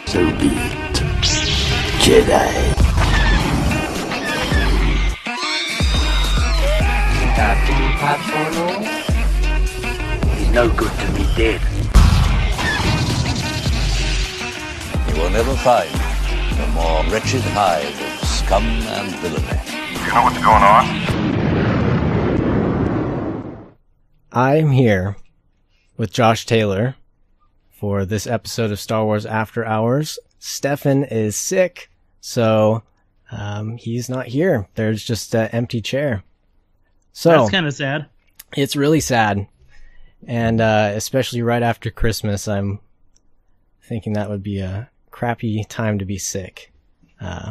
So be it, Jedi. He's no good to me dead. You will never find a more wretched hive of scum and villainy. You know what's going on? I'm here with Josh Taylor for this episode of Star Wars After Hours. Stefan is sick, so he's not here. There's just an empty chair. So that's kind of sad. It's really sad. And especially right after Christmas, I'm thinking that would be a crappy time to be sick.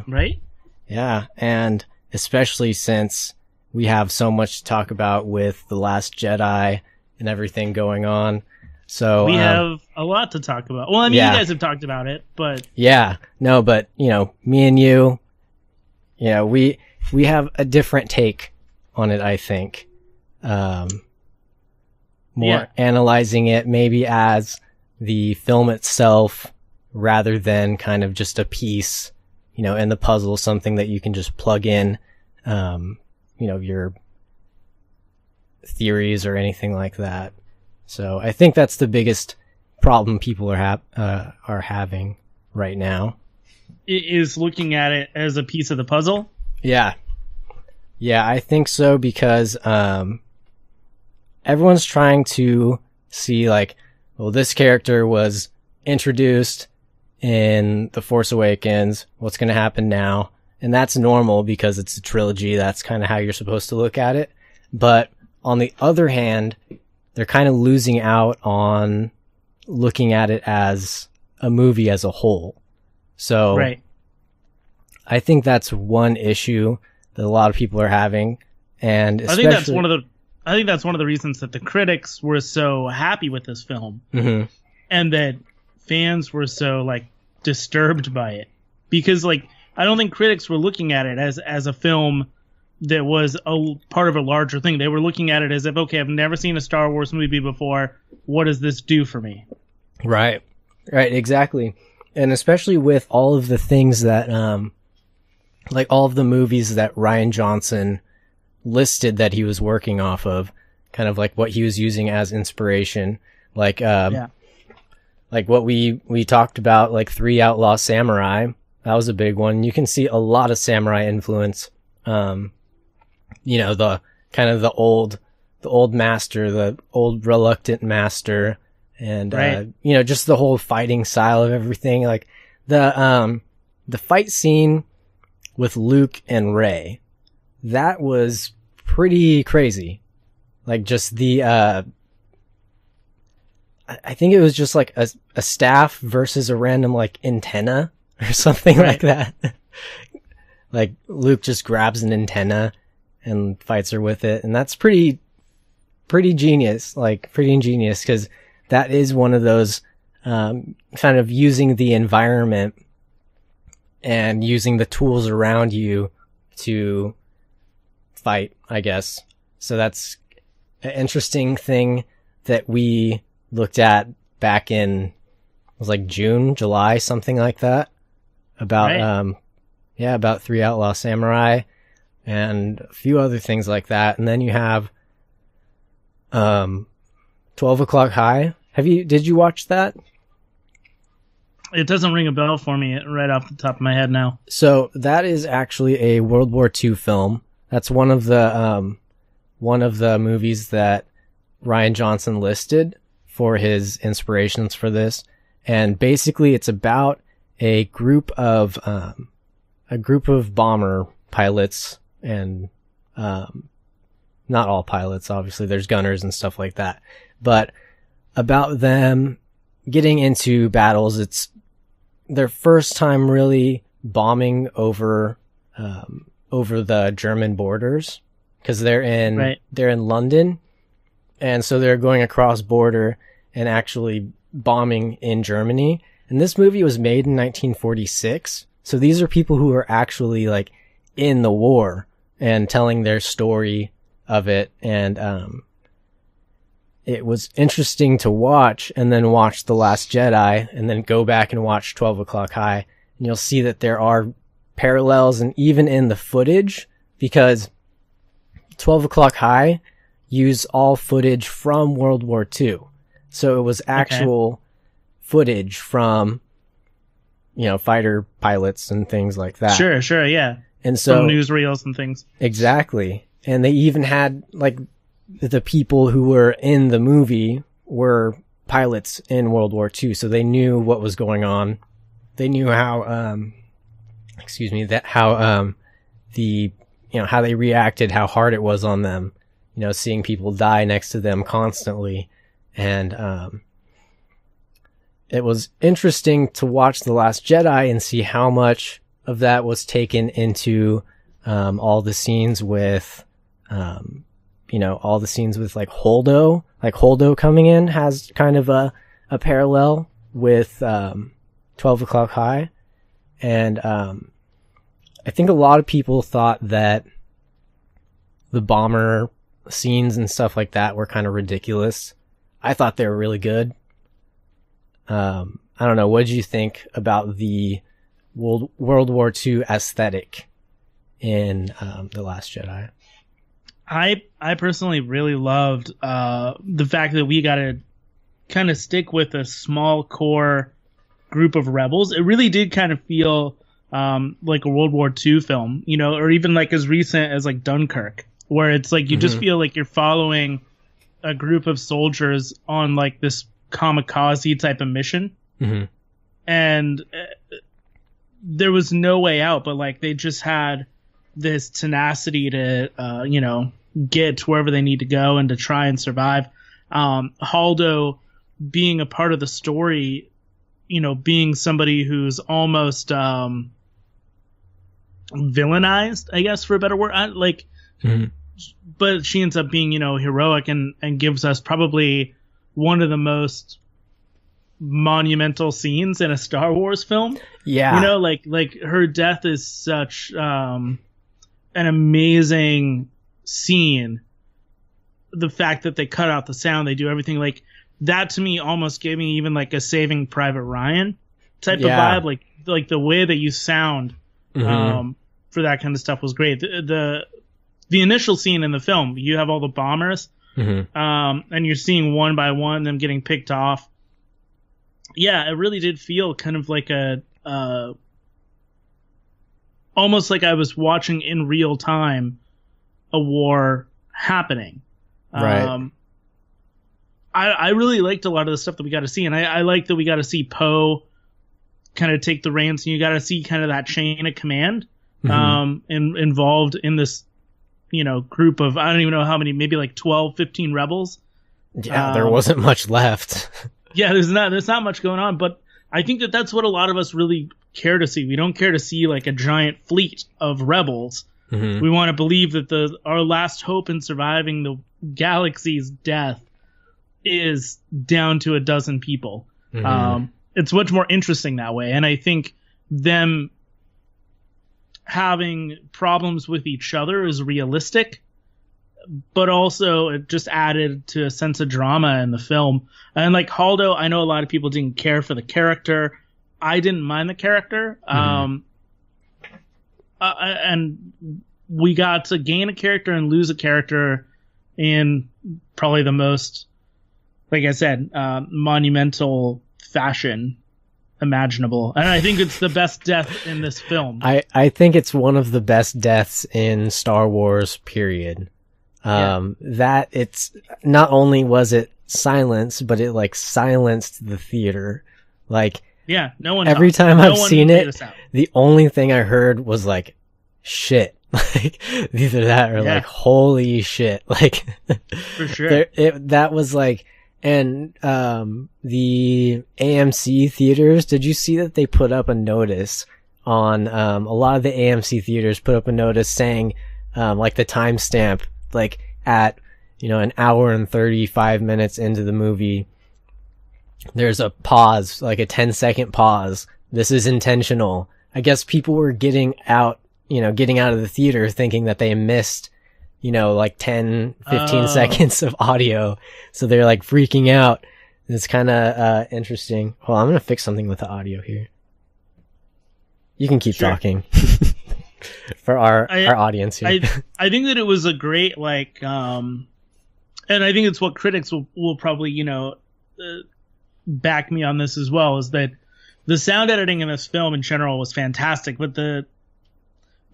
Right? Yeah, and especially since we have so much to talk about with The Last Jedi and everything going on. So we have a lot to talk about. Well, I mean, you guys have talked about it, but... Yeah, no, but, me and you, we have a different take on it, I think. More analyzing it maybe as the film itself rather than kind of just a piece, in the puzzle, something that you can just plug in, your theories or anything like that. So I think that's the biggest problem people are having right now. Is looking at it as a piece of the puzzle? Yeah. Yeah, I think so because everyone's trying to see this character was introduced in The Force Awakens. What's going to happen now? And that's normal because it's a trilogy. That's kind of how you're supposed to look at it. But on the other hand, they're kind of losing out on looking at it as a movie as a whole. So right. I think that's one issue that a lot of people are having. And I think that's one of the reasons that the critics were so happy with this film. Mm-hmm. And that fans were so disturbed by it. Because I don't think critics were looking at it as a film that was a part of a larger thing. They were looking at it as if, okay, I've never seen a Star Wars movie before. What does this do for me? Right, exactly. And especially with all of the things that, all of the movies that Rian Johnson listed that he was working off of, kind of what he was using as inspiration. Like what we talked about, 3 Outlaw Samurai. That was a big one. You can see a lot of samurai influence. The kind of the old master, the old reluctant master, and right. Just the whole fighting style of everything. The fight scene with Luke and Rey, that was pretty crazy. Just the I think it was just a staff versus a random antenna or something right. like that. Luke just grabs an antenna and fights her with it, and that's pretty genius. Pretty ingenious, because that is one of those kind of using the environment and using the tools around you to fight, I guess. So that's an interesting thing that we looked at back in, it was June, July, something like that, about right. About 3 Outlaw Samurai and a few other things like that. And then you have 12 O'Clock High. Did you watch that? It doesn't ring a bell for me right off the top of my head now. So that is actually a World War II film. That's one of the movies that Rian Johnson listed for his inspirations for this. And basically it's about a group of bomber pilots, and not all pilots, obviously there's gunners and stuff like that, but about them getting into battles. It's their first time really bombing over the German borders, because they're in London, and so they're going across border and actually bombing in Germany. And this movie was made in 1946, so these are people who are actually in the war and telling their story of it. And it was interesting to watch, and then watch The Last Jedi, and then go back and watch 12 O'Clock High, and you'll see that there are parallels, and even in the footage, because 12 O'Clock High used all footage from World War II. So it was actual footage from, you know, fighter pilots and things like that. Sure, yeah. And so from newsreels and things. Exactly. And they even had, like, the people who were in the movie were pilots in World War II, so they knew what was going on. They knew how, how they reacted, how hard it was on them, you know, seeing people die next to them constantly. And, it was interesting to watch The Last Jedi and see how much of that was taken into, all the scenes with, all the scenes with like Holdo coming in has kind of a parallel with, 12 O'Clock High. And, I think a lot of people thought that the bomber scenes and stuff like that were kind of ridiculous. I thought they were really good. I don't know. What did you think about the World War II aesthetic in The Last Jedi? I personally really loved the fact that we got to kind of stick with a small core group of rebels. It really did kind of feel like a World War II film, you know, or even like as recent as like Dunkirk, where it's like you just feel like you're following a group of soldiers on like this kamikaze type of mission. And there was no way out, but like they just had this tenacity to get to wherever they need to go and to try and survive. Holdo being a part of the story, you know, being somebody who's almost villainized, I guess, for a better word, but she ends up being, you know, heroic and gives us probably one of the most monumental scenes in a Star Wars film. Yeah. You know, like her death is such an amazing scene. The fact that they cut out the sound, they do everything, like that to me almost gave me even like a Saving Private Ryan type of vibe. Like the way that you sound for that kind of stuff was great. The initial scene in the film, you have all the bombers, and you're seeing one by one them getting picked off. Yeah, it really did feel kind of like almost like I was watching in real time a war happening. Right. I really liked a lot of the stuff that we got to see, and I like that we got to see Poe kind of take the reins, and you got to see kind of that chain of command involved in this, you know, group of, I don't even know how many, maybe like 12, 15 rebels. Yeah, there wasn't much left. Yeah, there's not much going on, but I think that that's what a lot of us really care to see. We don't care to see like a giant fleet of rebels. We want to believe that our last hope in surviving the galaxy's death is down to a dozen people. It's much more interesting that way, and I think them having problems with each other is realistic, but also it just added to a sense of drama in the film. And like Holdo, I know a lot of people didn't care for the character. I didn't mind the character. And we got to gain a character and lose a character in probably the most, like I said, monumental fashion imaginable. And I think it's the best death in this film. I think it's one of the best deaths in Star Wars, period. That it's not only was it silenced, but it like silenced the theater. Like, yeah, no one. Every time I've seen it, the only thing I heard was like, shit. Like either that or like, holy shit. Like, for sure. That was like, and the AMC theaters, did you see that they put up a notice on a lot of the AMC theaters put up a notice saying like the timestamp, like at, you know, an hour and 35 minutes into the movie, there's a pause, like a 10-second pause. This is intentional. I guess people were getting out of the theater thinking that they missed, like 10, 15 seconds of audio. So they're like freaking out. It's kind of interesting. Hold on, I'm going to fix something with the audio here. You can keep talking for our audience here. I think that it was a great, like, and I think it's what critics will probably, back me on this as well, is that the sound editing in this film in general was fantastic, but the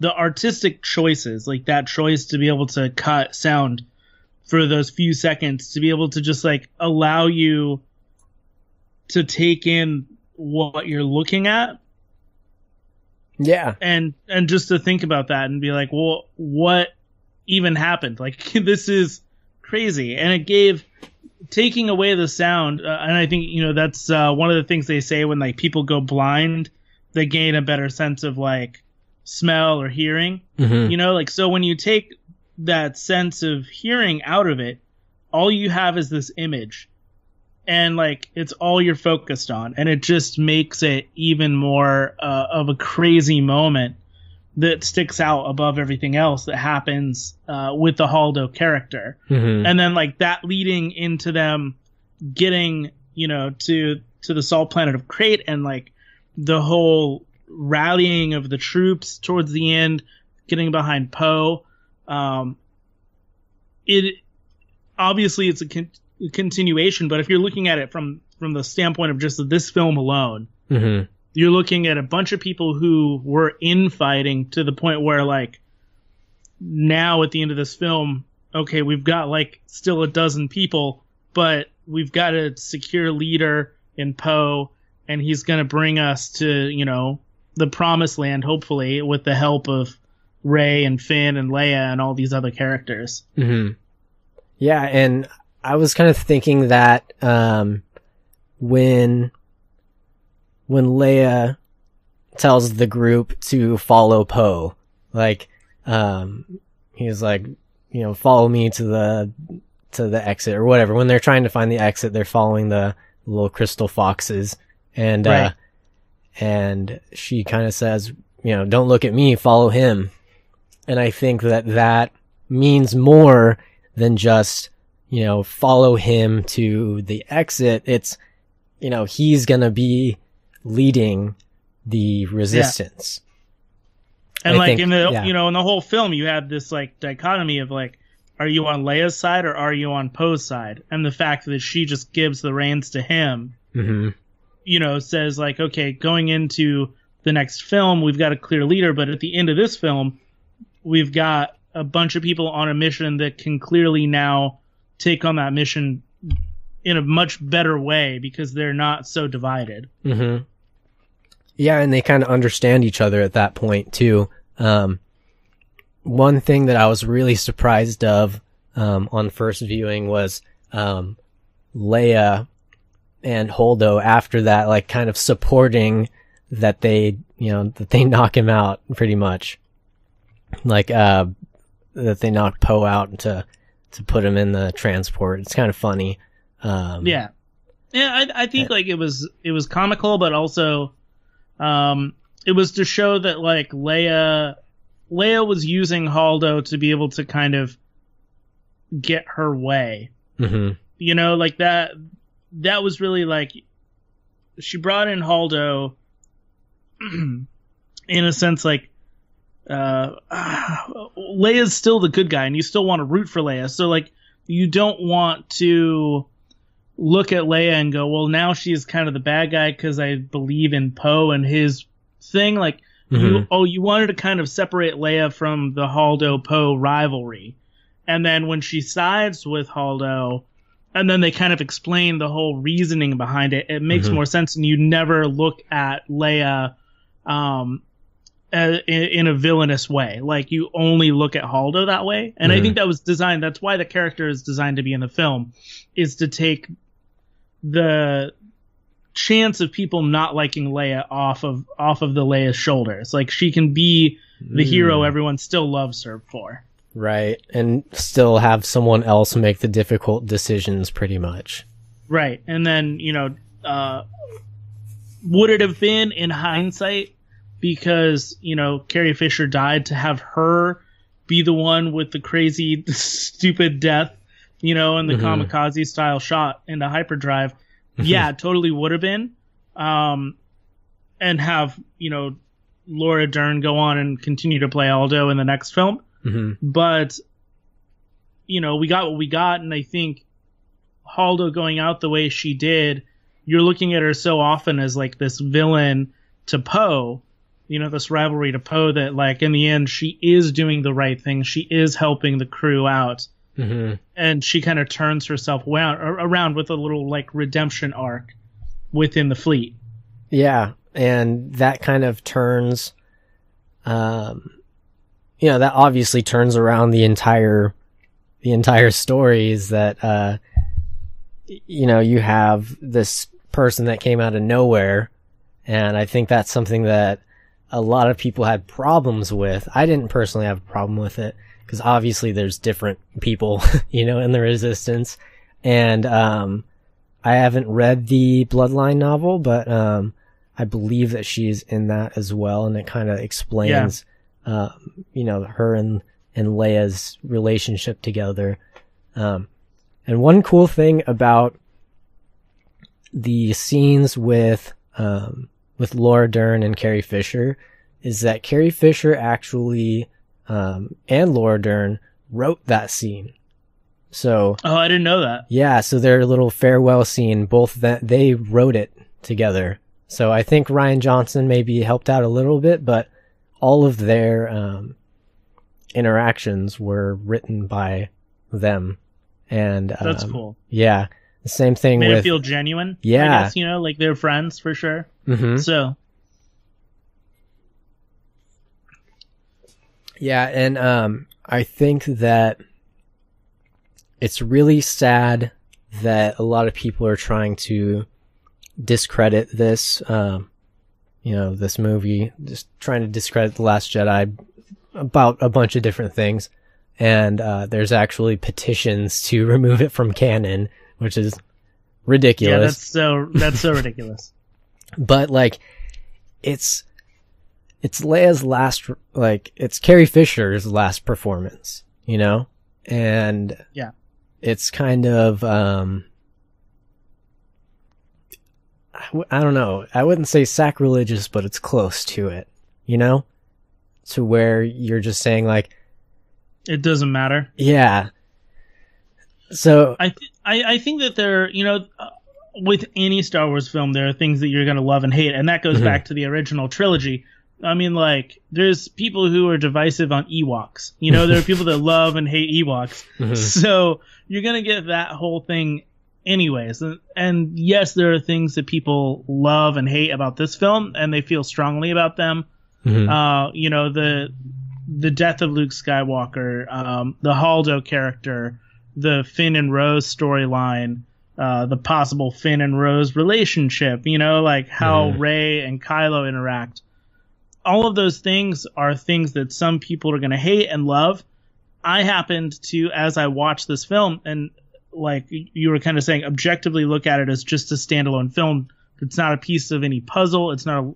artistic choices, like that choice to be able to cut sound for those few seconds, to be able to just like allow you to take in what you're looking at. Yeah. And just to think about that and be like, well, what even happened? Like, this is crazy. And it gave, taking away the sound, and I think, that's one of the things they say when like people go blind, they gain a better sense of like smell or hearing, like, so when you take that sense of hearing out of it, all you have is this image, and like it's all you're focused on, and it just makes it even more of a crazy moment that sticks out above everything else that happens with the Haldo character. And then like that leading into them getting to the salt planet of Crate, and like the whole rallying of the troops towards the end, getting behind Poe. It obviously it's a continuation, but if you're looking at it from the standpoint of just this film alone, you're looking at a bunch of people who were infighting to the point where like now at the end of this film, okay, we've got like still a dozen people, but we've got a secure leader in Poe, and he's going to bring us to, the promised land, hopefully, with the help of Rey and Finn and Leia and all these other characters. Yeah, and I was kind of thinking that when Leia tells the group to follow Poe, like he's like, follow me to the exit or whatever. When they're trying to find the exit, they're following the little crystal foxes, and right. And she kind of says, don't look at me, follow him. And I think that means more than just, follow him to the exit. It's, he's going to be leading the resistance. Yeah. And like in the, in the whole film, you have this like dichotomy of like, are you on Leia's side or are you on Poe's side? And the fact that she just gives the reins to him, says like, okay, going into the next film, we've got a clear leader, but at the end of this film, we've got a bunch of people on a mission that can clearly now take on that mission in a much better way because they're not so divided. Yeah, and they kind of understand each other at that point too. One thing that I was really surprised of on first viewing was Leia and Holdo after that, like kind of supporting that they knock him out pretty much. Like, that they knock Poe out to put him in the transport. It's kind of funny. Yeah, I think like it was comical, but also, it was to show that like Leia was using Holdo to be able to kind of get her way. Like that was really like, she brought in Holdo in a sense like, Leia's still the good guy and you still want to root for Leia. So like, you don't want to look at Leia and go, well, now she's kind of the bad guy because I believe in Poe and his thing. Like, you wanted to kind of separate Leia from the Holdo-Poe rivalry. And then when she sides with Holdo, and then they kind of explain the whole reasoning behind it, it makes more sense, and you never look at Leia in a villainous way. Like, you only look at Holdo that way. And I think that was designed, that's why the character is designed to be in the film, is to take the chance of people not liking Leia off of the Leia's shoulders. Like, she can be the hero everyone still loves her for. Right, and still have someone else make the difficult decisions, pretty much. Right, and then, would it have been, in hindsight, because, Carrie Fisher died, to have her be the one with the crazy, stupid death, you know, and the kamikaze style shot into hyperdrive. Yeah, totally would have been. And have, you know, Laura Dern go on and continue to play Aldo in the next film. But, you know, we got what we got, and I think Aldo going out the way she did, you're looking at her so often as like this villain to Poe, you know, this rivalry to Poe, that like in the end she is doing the right thing, she is helping the crew out, and she kind of turns herself around with a little like redemption arc within the fleet. Yeah, and that kind of turns, you know, that obviously turns around the entire story. Is that, you know, you have this person that came out of nowhere, and I think that's something that a lot of people had problems with. I didn't personally have a problem with it, because obviously there's different people, you know, in the Resistance, and I haven't read the Bloodline novel, but I believe that she's in that as well, and it kind of explains, you know, her and Leia's relationship together. And one cool thing about the scenes with Laura Dern and Carrie Fisher is that Carrie Fisher actually, and Laura Dern wrote that scene. So, oh, I didn't know that. Yeah, so their little farewell scene, both that they wrote it together. So I think Rian Johnson maybe helped out a little bit, but all of their interactions were written by them. And that's cool. Yeah, the same thing made with it feel genuine. Yeah, I guess, you know, like they're friends for sure. So yeah, and I think that it's really sad that a lot of people are trying to discredit this, you know, this movie, just trying to discredit The Last Jedi about a bunch of different things. And there's actually petitions to remove it from canon, which is ridiculous. Yeah, that's so ridiculous. But like, it's Leia's last, like, it's Carrie Fisher's last performance, you know? And yeah, it's kind of, I don't know. I wouldn't say sacrilegious, but it's close to it, you know? To where you're just saying like, it doesn't matter. Yeah. So I think that there, you know, with any Star Wars film, there are things that you're going to love and hate. And that goes back to the original trilogy. I mean, like, there's people who are divisive on Ewoks. You know, there are people that love and hate Ewoks. So you're going to get that whole thing anyways. And yes, there are things that people love and hate about this film, and they feel strongly about them. You know, the death of Luke Skywalker, the Haldo character, the Finn and Rose storyline, the possible Finn and Rose relationship, you know, like how Rey and Kylo interact. All of those things are things that some people are going to hate and love. I happened to, as I watched this film, and like you were kind of saying, objectively look at it as just a standalone film. It's not a piece of any puzzle. It's not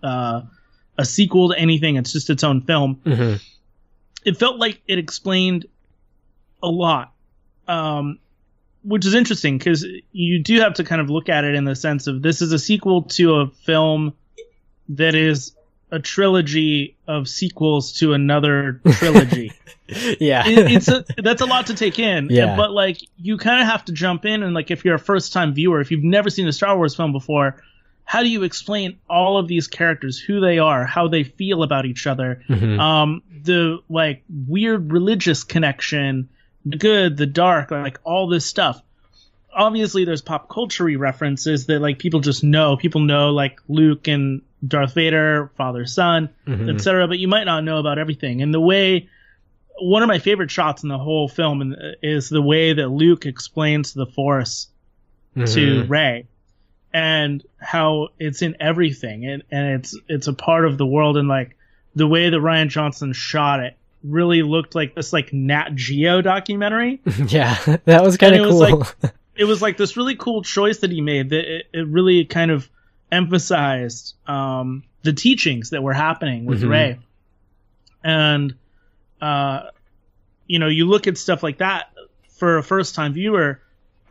a sequel to anything. It's just its own film. It felt like it explained a lot, which is interesting because you do have to kind of look at it in the sense of this is a sequel to a film that is a trilogy of sequels to another trilogy. Yeah. That's a lot to take in. Yeah. But like you kind of have to jump in, and like if you're a first time viewer, if you've never seen a Star Wars film before, how do you explain all of these characters, who they are, how they feel about each other, the like weird religious connection, the good, the dark, like all this stuff. Obviously there's pop culture references that like people just know. People know like Luke and Darth Vader, father, son, etc. But you might not know about everything. And the way, one of my favorite shots in the whole film is the way that Luke explains the Force to Rey, and how it's in everything, and it's a part of the world, and like the way that Rian Johnson shot it really looked like this like Nat Geo documentary. Yeah, that was kind of cool. It was like this really cool choice that he made that it really kind of emphasized the teachings that were happening with Rey. And you look at stuff like that for a first-time viewer.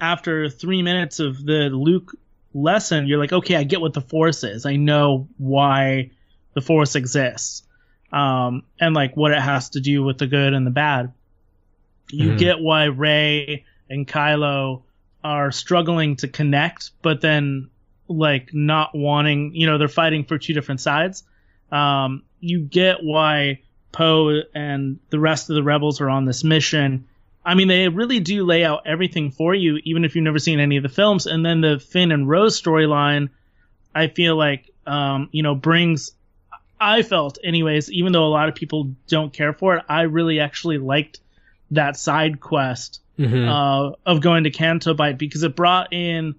After 3 minutes of the Luke lesson, you're like, okay, I get what the Force is. I know why the Force exists, and like what it has to do with the good and the bad. You get why Rey and Kylo are struggling to connect, but then like not wanting, they're fighting for two different sides. You get why Poe and the rest of the rebels are on this mission. I mean, they really do lay out everything for you, even if you've never seen any of the films. And then the Finn and Rose storyline, I feel like, brings, I felt anyways, even though a lot of people don't care for it, I really actually liked that side quest of going to Canto Bight, because it brought in,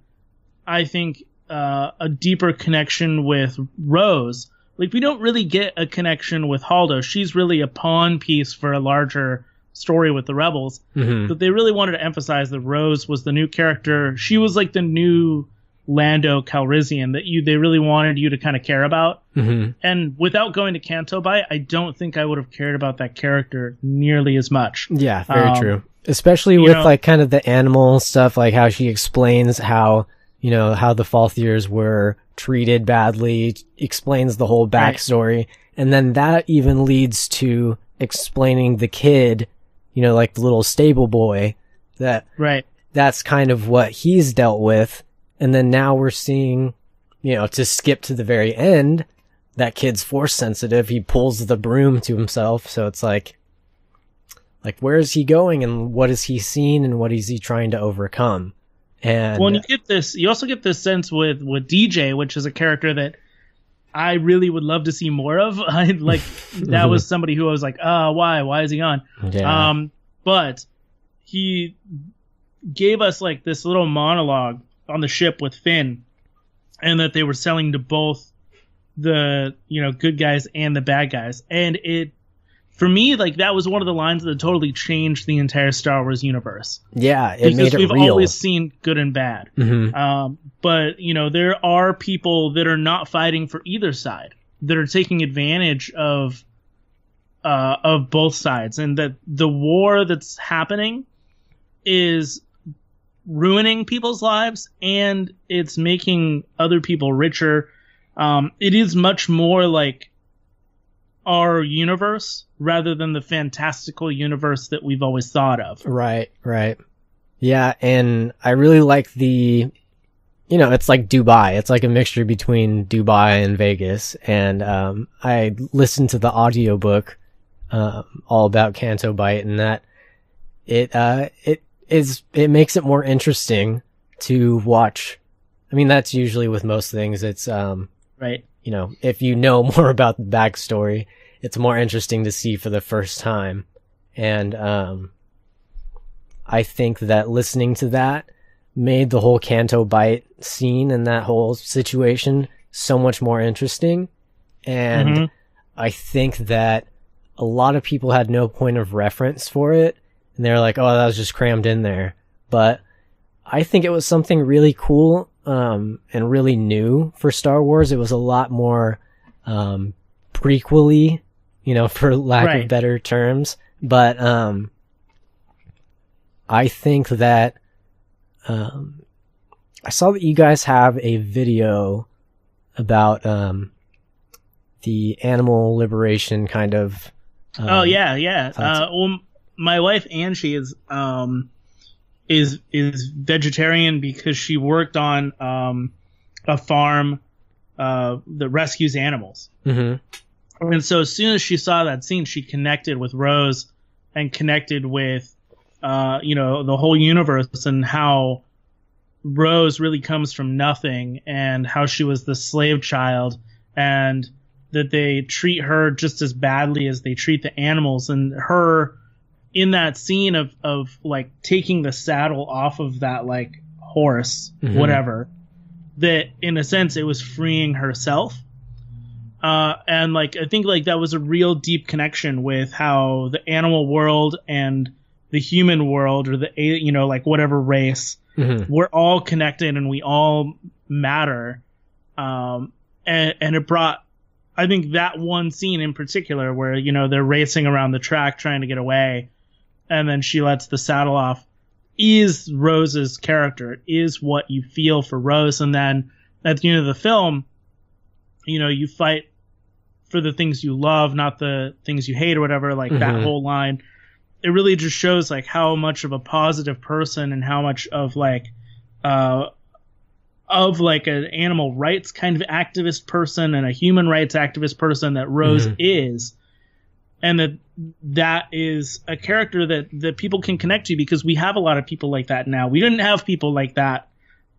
I think, a deeper connection with Rose. Like, we don't really get a connection with Haldo. She's really a pawn piece for a larger story with the rebels, but they really wanted to emphasize that Rose was the new character. She was like the new Lando Calrissian that they really wanted you to kind of care about. And without going to Canto Bight, I don't think I would have cared about that character nearly as much. Yeah, very true. Especially with like kind of the animal stuff, like how she explains how how the Falthiers were treated badly, explains the whole backstory, right. And then that even leads to explaining the kid, like the little stable boy, that's kind of what he's dealt with. And then now we're seeing, to skip to the very end, that kid's Force sensitive. He pulls the broom to himself. So it's like where is he going and what has he seen and what is he trying to overcome? And you also get this sense with DJ, which is a character that I really would love to see more of. That was somebody who I was like, why is he on? Yeah. But he gave us like this little monologue on the ship with Finn, and that they were selling to both the, good guys and the bad guys. And it, for me, like, that was one of the lines that totally changed the entire Star Wars universe. Yeah, it made it real. Because we've always seen good and bad. But, there are people that are not fighting for either side, that are taking advantage of both sides, and that the war that's happening is ruining people's lives and it's making other people richer. It is much more like our universe rather than the fantastical universe that we've always thought of. Right. Yeah, and I really like the, it's like Dubai. It's like a mixture between Dubai and Vegas. And I listened to the audiobook all about Canto Bight, and that it makes it more interesting to watch. I mean, that's usually with most things. It's right. If you know more about the backstory, it's more interesting to see for the first time. And I think that listening to that made the whole Canto Bight scene and that whole situation so much more interesting. And I think that a lot of people had no point of reference for it, and they're like, oh, that was just crammed in there. But I think it was something really cool and really new for Star Wars. It was a lot more prequel-y, for lack of better terms. But I think that I saw that you guys have a video about the animal liberation kind of. Oh yeah. Well, my wife Angie is vegetarian because she worked on a farm that rescues animals. And so as soon as she saw that scene, she connected with Rose and connected with the whole universe, and how Rose really comes from nothing, and how she was the slave child, and that they treat her just as badly as they treat the animals. And her in that scene of like taking the saddle off of that like horse, whatever, that in a sense it was freeing herself. And like, I think like that was a real deep connection with how the animal world and the human world, or the, like whatever race, we're all connected and we all matter. And it brought, I think that one scene in particular where, they're racing around the track trying to get away, and then she lets the saddle off, is Rose's character, is what you feel for Rose. And then at the end of the film, you know, you fight for the things you love, not the things you hate or whatever, like that whole line. It really just shows like how much of a positive person and how much of like an animal rights kind of activist person and a human rights activist person that Rose is. And that is a character that people can connect to, because we have a lot of people like that now. We didn't have people like that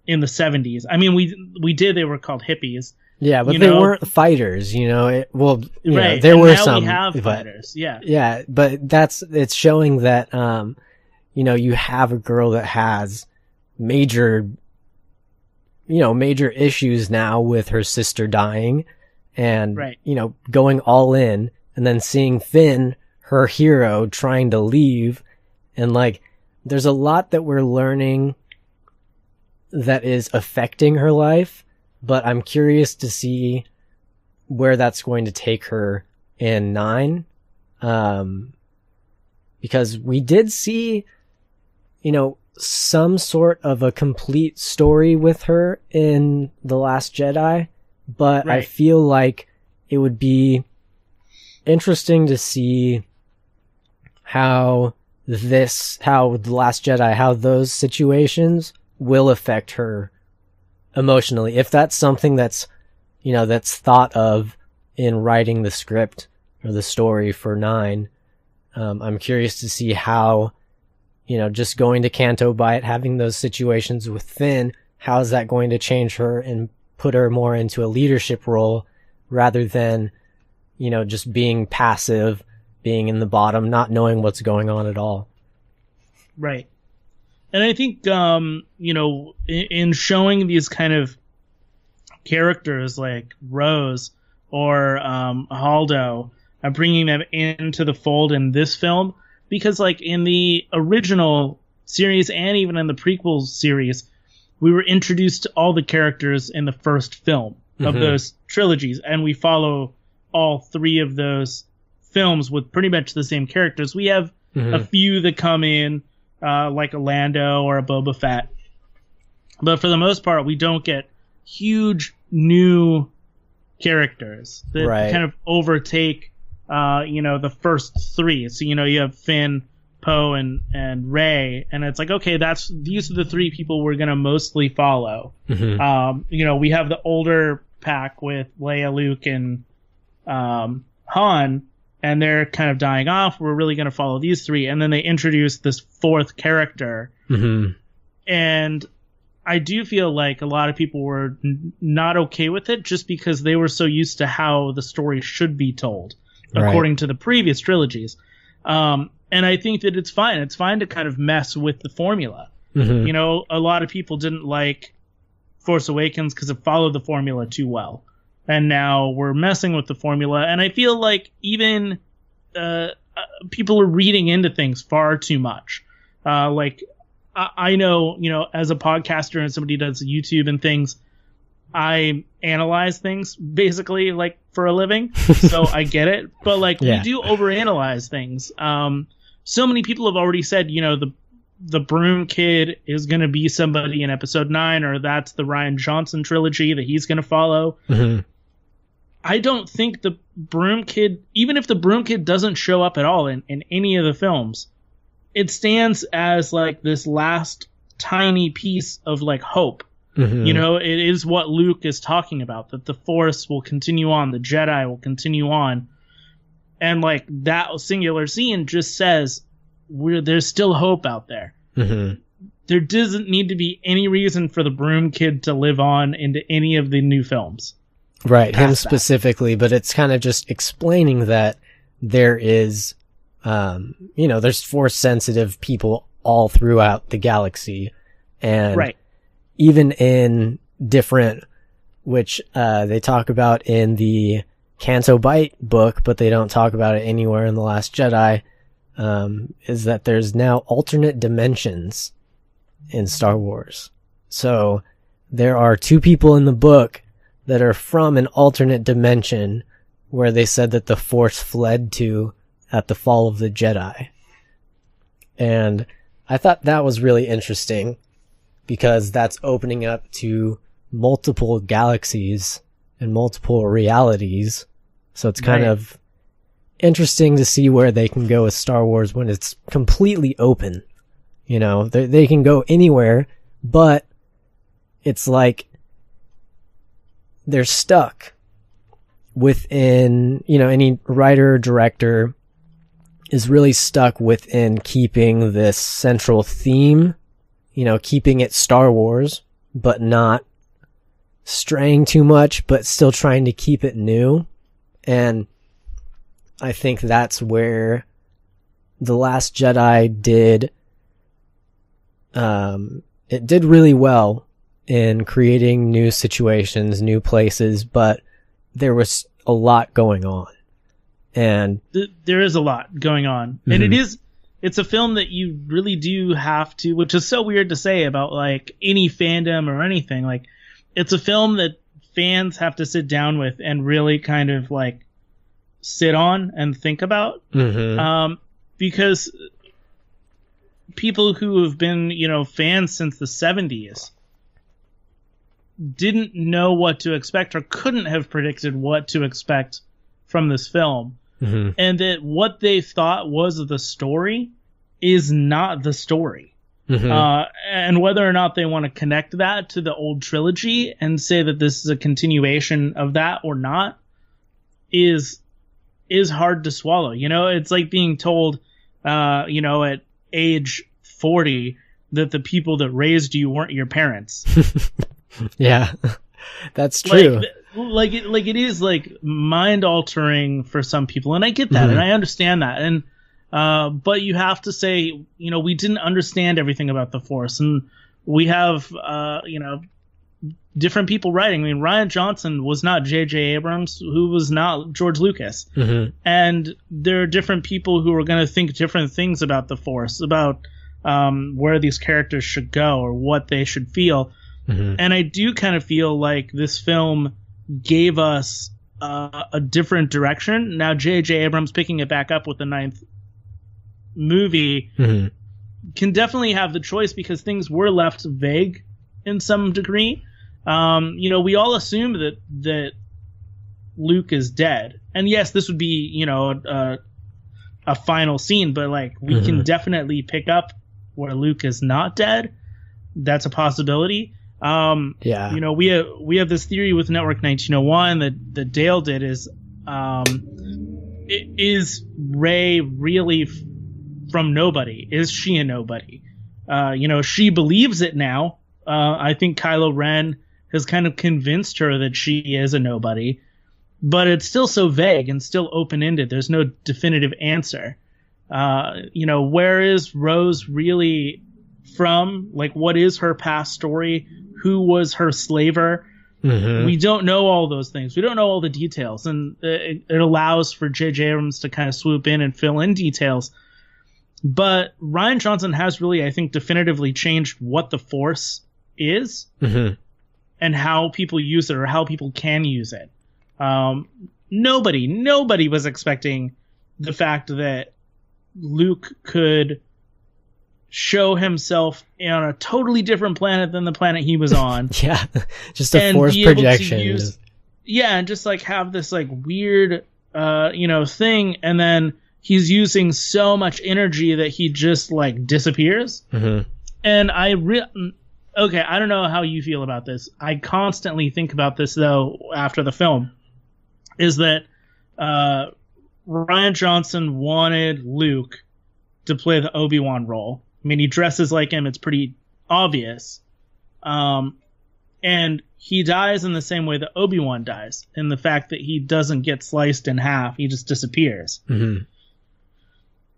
in the 70s. I mean, we did. They were called hippies. Yeah, but they weren't fighters, you know. Right. There were now some. We have fighters. Yeah. Yeah, but it's showing that, you know, you have a girl that has major issues now with her sister dying, and you know, going all in, and then seeing Finn, her hero, trying to leave, and like, there's a lot that we're learning that is affecting her life. But I'm curious to see where that's going to take her in 9. Because we did see, you know, some sort of a complete story with her in The Last Jedi. But I feel like it would be interesting to see how The Last Jedi, how those situations will affect her emotionally, if that's something that's, you know, that's thought of in writing the script or the story for 9. I'm curious to see how, you know, just going to Canto Bight, having those situations with Finn, how is that going to change her and put her more into a leadership role rather than, you know, just being passive, being in the bottom, not knowing what's going on at all. Right. And I think, you know, in showing these kind of characters like Rose or Haldo, bringing them into the fold in this film, because like in the original series and even in the prequel series, we were introduced to all the characters in the first film of those trilogies, and we follow all 3 of those films with pretty much the same characters. We have a few that come in, like a Lando or a Boba Fett. But for the most part, we don't get huge new characters that kind of overtake, you know, the first 3. So, you know, you have Finn, Poe, and Rey, and it's like, okay, these are the 3 people we're going to mostly follow. You know, we have the older pack with Leia, Luke, and Han, and they're kind of dying off. We're really going to follow these 3. And then they introduce this 4th character. And I do feel like a lot of people were not okay with it just because they were so used to how the story should be told, according to the previous trilogies. And I think that it's fine. It's fine to kind of mess with the formula. You know, a lot of people didn't like Force Awakens because it followed the formula too well. And now we're messing with the formula. And I feel like even people are reading into things far too much. Like, I know, you know, as a podcaster and somebody who does YouTube and things, I analyze things basically like for a living. So I get it. But like, we do overanalyze things. So many people have already said, you know, the Broom Kid is going to be somebody in episode 9, or that's the Rian Johnson trilogy that he's going to follow. I don't think the Broom Kid, even if the Broom Kid doesn't show up at all in any of the films, it stands as like this last tiny piece of like hope. You know, it is what Luke is talking about, that the Force will continue on, the Jedi will continue on. And like that singular scene just says there's still hope out there. There doesn't need to be any reason for the Broom Kid to live on into any of the new films. Right, him specifically, but it's kind of just explaining that there is, you know, there's Force sensitive people all throughout the galaxy, and even in different, which they talk about in the Canto Bight book, but they don't talk about it anywhere in The Last Jedi, is that there's now alternate dimensions in Star Wars. So there are 2 people in the book that are from an alternate dimension where they said that the Force fled to at the fall of the Jedi. And I thought that was really interesting because that's opening up to multiple galaxies and multiple realities. So it's kind of interesting to see where they can go with Star Wars when it's completely open. You know, they can go anywhere, but it's like they're stuck within, you know, any writer or director is really stuck within keeping this central theme, you know, keeping it Star Wars, but not straying too much, but still trying to keep it new. And I think that's where The Last Jedi did, it did really well in creating new situations, new places, but there was a lot going on. And there is a lot going on. Mm-hmm. And it's a film that you really do have to, which is so weird to say about like any fandom or anything. Like, it's a film that fans have to sit down with and really kind of like sit on and think about. Mm-hmm. Because people who have been, you know, fans since the 70s didn't know what to expect or couldn't have predicted what to expect from this film. Mm-hmm. And that what they thought was the story is not the story. Mm-hmm. And whether or not they want to connect that to the old trilogy and say that this is a continuation of that or not is hard to swallow. You know, it's like being told, you know, at age 40 that the people that raised you weren't your parents. Yeah, that's true. Like it is like mind altering for some people. And I get that. And I understand that. And, but you have to say, you know, we didn't understand everything about the Force, and we have, you know, different people writing. I mean, Rian Johnson was not J.J. Abrams, who was not George Lucas. Mm-hmm. And there are different people who are going to think different things about the Force, about where these characters should go or what they should feel. Mm-hmm. And I do kind of feel like this film gave us a different direction. Now, J.J. Abrams picking it back up with the 9th movie can definitely have the choice because things were left vague in some degree. You know, we all assume that Luke is dead. And yes, this would be, you know, a final scene, but like we can definitely pick up where Luke is not dead. That's a possibility. Yeah. You know, we have this theory with Network 1901 that Dale did is Rey really from nobody? Is she a nobody? You know, she believes it now. I think Kylo Ren has kind of convinced her that she is a nobody, but it's still so vague and still open-ended. There's no definitive answer. You know, where is Rose really from? Like, what is her past story? Who was her slaver? Mm-hmm. We don't know all those things. We don't know all the details, and it allows for J.J. Abrams to kind of swoop in and fill in details. But Rian Johnson has really, I think, definitively changed what the Force is and how people use it or how people can use it. Nobody was expecting the fact that Luke could show himself on a totally different planet than the planet he was on. Yeah, just a Force projection. And just like have this like weird, you know, thing, and then he's using so much energy that he just like disappears. And I don't know how you feel about this. I constantly think about this though after the film, is that Rian Johnson wanted Luke to play the Obi-Wan role. I mean, he dresses like him. It's pretty obvious. And he dies in the same way that Obi-Wan dies, in the fact that he doesn't get sliced in half. He just disappears.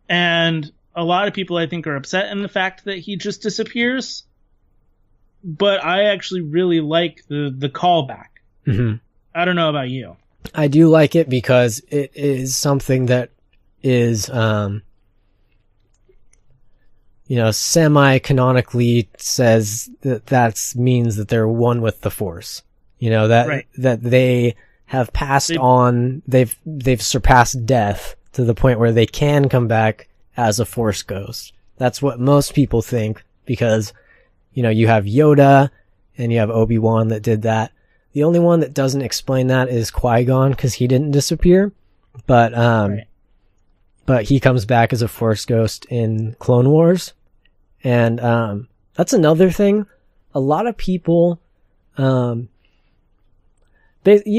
And a lot of people, I think, are upset in the fact that he just disappears. But I actually really like the callback. I don't know about you. I do like it because it is something that is, you know, semi-canonically says that means that they're one with the Force. You know, that they have passed on, they've surpassed death to the point where they can come back as a Force ghost. That's what most people think, because, you have Yoda and you have Obi-Wan that did that. The only one that doesn't explain that is Qui-Gon, because he didn't disappear. But, Right. but he comes back as a Force ghost in Clone Wars. And, that's another thing. A lot of people, you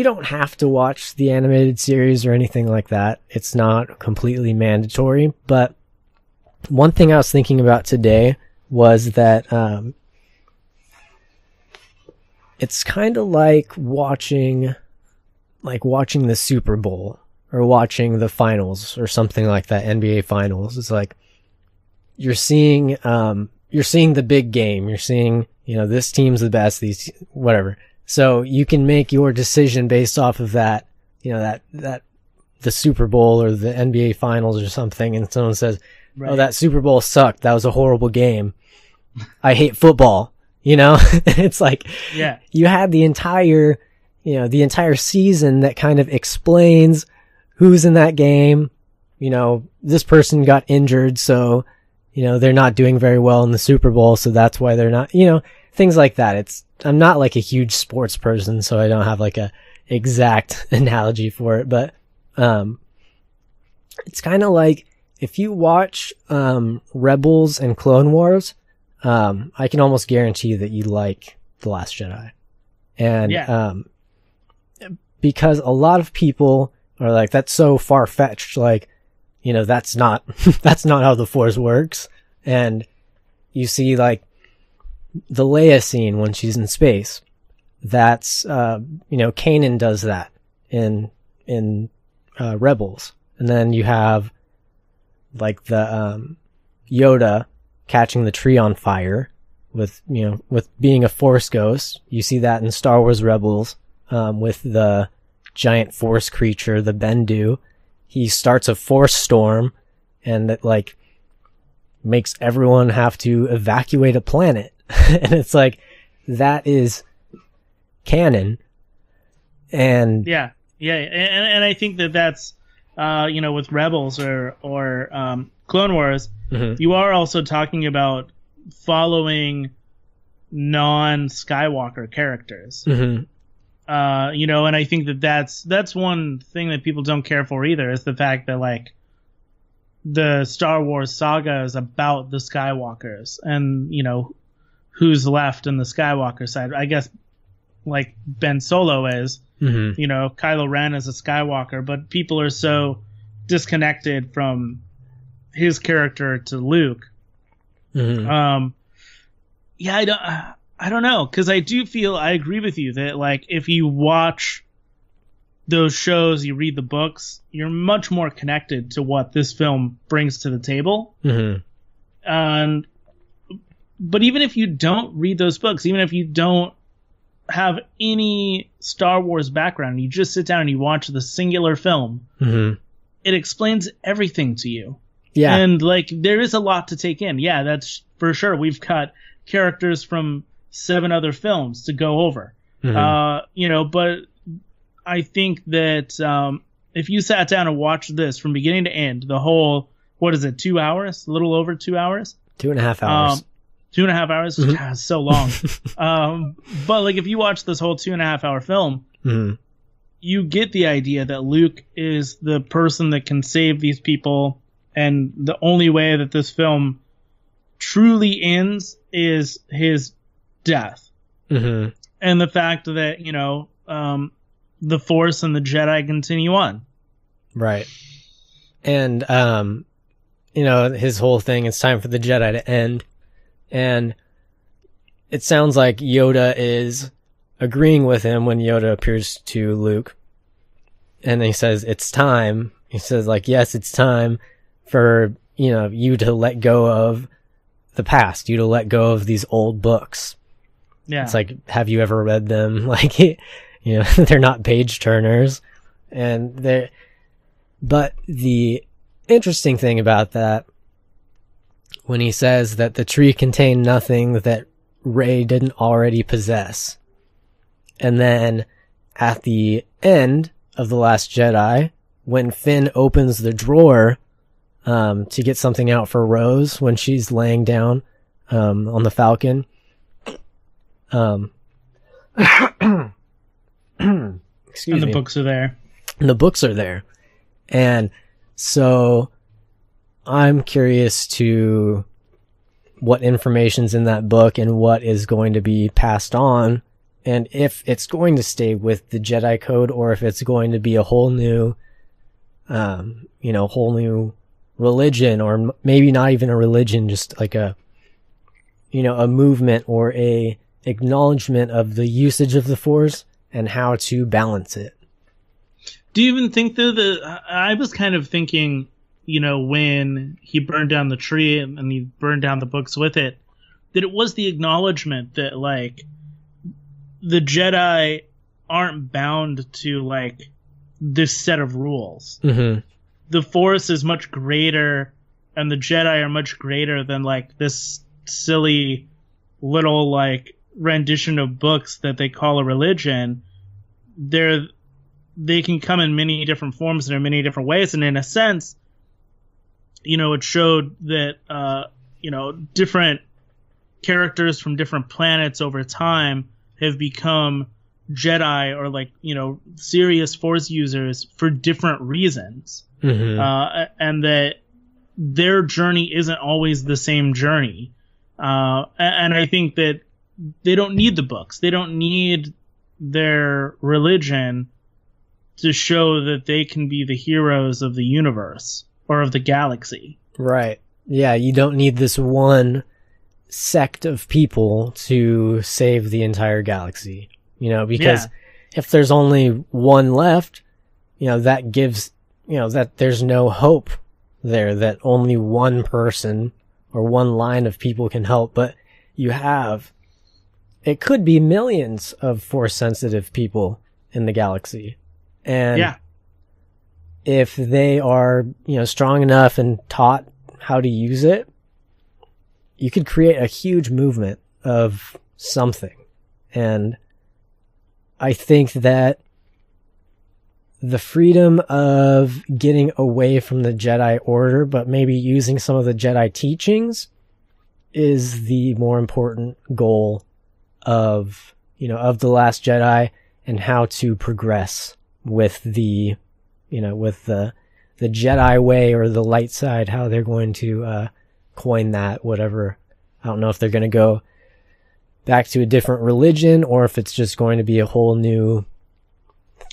don't have to watch the animated series or anything like that. It's not completely mandatory. But one thing I was thinking about today was that, it's kind of like watching the Super Bowl or watching the finals or something like that, NBA finals. It's like you're seeing the big game. You're seeing, this team's the best, these, whatever. So you can make your decision based off of that, that the Super Bowl or the NBA finals or something. And someone says, Right. "Oh, that Super Bowl sucked. That was a horrible game. I hate football." It's like, Yeah. you had the entire season that kind of explains who's in that game. This person got injured, so, they're not doing very well in the Super Bowl, so that's why they're not, things like that. I'm not like a huge sports person, so I don't have like a exact analogy for it, but, it's kind of like if you watch, Rebels and Clone Wars, I can almost guarantee that you like The Last Jedi. And, Yeah. Because a lot of people are like, that's so far-fetched, like, that's not, that's not how the Force works. And you see, like, the Leia scene when she's in space. That's, Kanan does that in Rebels. And then you have, like, the, Yoda catching the tree on fire with being a Force ghost. You see that in Star Wars Rebels, with the giant Force creature, the Bendu. He starts a Force storm, and it, like, makes everyone have to evacuate a planet. And it's like, that is canon. And Yeah. And I think that's, with Rebels or Clone Wars, Mhm. you are also talking about following non-Skywalker characters. Mhm. And I think that's one thing that people don't care for either, is the fact that, like, the Star Wars saga is about the Skywalkers and, who's left in the Skywalker side. I guess, like, Ben Solo is, Mhm. Kylo Ren is a Skywalker, but people are so disconnected from his character to Luke. Mhm. I don't know, because I agree with you that, like, if you watch those shows, you read the books, you're much more connected to what this film brings to the table. Mhm. But even if you don't read those books, even if you don't have any Star Wars background, you just sit down and you watch the singular film, Mhm. it explains everything to you. Yeah. And, like, there is a lot to take in. Yeah, that's for sure. We've got characters from 7 other films to go over. Mhm. But I think that if you sat down and watched this from beginning to end, the whole, 2 hours? A little over 2 hours? 2.5 hours. 2.5 hours? Mhm. God, it's so long. But, like, if you watch this whole 2.5 hour film, Mhm. you get the idea that Luke is the person that can save these people, and the only way that this film truly ends is his death. Mhm. And the fact that, the Force and the Jedi continue on. Right. And, his whole thing, it's time for the Jedi to end. And it sounds like Yoda is agreeing with him when Yoda appears to Luke. And he says, it's time. He says, like, yes, it's time for, you to let go of the past, you to let go of these old books. Yeah. It's like, have you ever read them? Like, they're not page turners. But the interesting thing about that, when he says that the tree contained nothing that Rey didn't already possess. And then at the end of The Last Jedi, when Finn opens the drawer, to get something out for Rose when she's laying down on the Falcon. Excuse And the me. books are there. And the books are there. And so I'm curious to what information's in that book and what is going to be passed on, and if it's going to stay with the Jedi Code or if it's going to be a whole new, whole new religion, or maybe not even a religion, just like a movement or a acknowledgement of the usage of the Force and how to balance it. Do you even think though that I was kind of thinking, when he burned down the tree and he burned down the books with it, that it was the acknowledgement that like the Jedi aren't bound to like this set of rules. Mm-hmm. The Force is much greater, and the Jedi are much greater than like this silly little like rendition of books that they call a religion. They can come in many different forms and in many different ways, and in a sense, it showed that different characters from different planets over time have become Jedi or like serious Force users for different reasons. Mm-hmm. And that their journey isn't always the same journey. And I think that they don't need the books. They don't need their religion to show that they can be the heroes of the universe or of the galaxy. Right. Yeah, you don't need this one sect of people to save the entire galaxy. Because if there's only one left, that gives, that there's no hope there, that only one person or one line of people can help. But it could be millions of Force-sensitive people in the galaxy. And if they are, strong enough and taught how to use it, you could create a huge movement of something. And I think that the freedom of getting away from the Jedi Order, but maybe using some of the Jedi teachings, is the more important goal of The Last Jedi, and how to progress with the Jedi way or the light side, how they're going to coin that, whatever. I don't know if they're going to go back to a different religion or if it's just going to be a whole new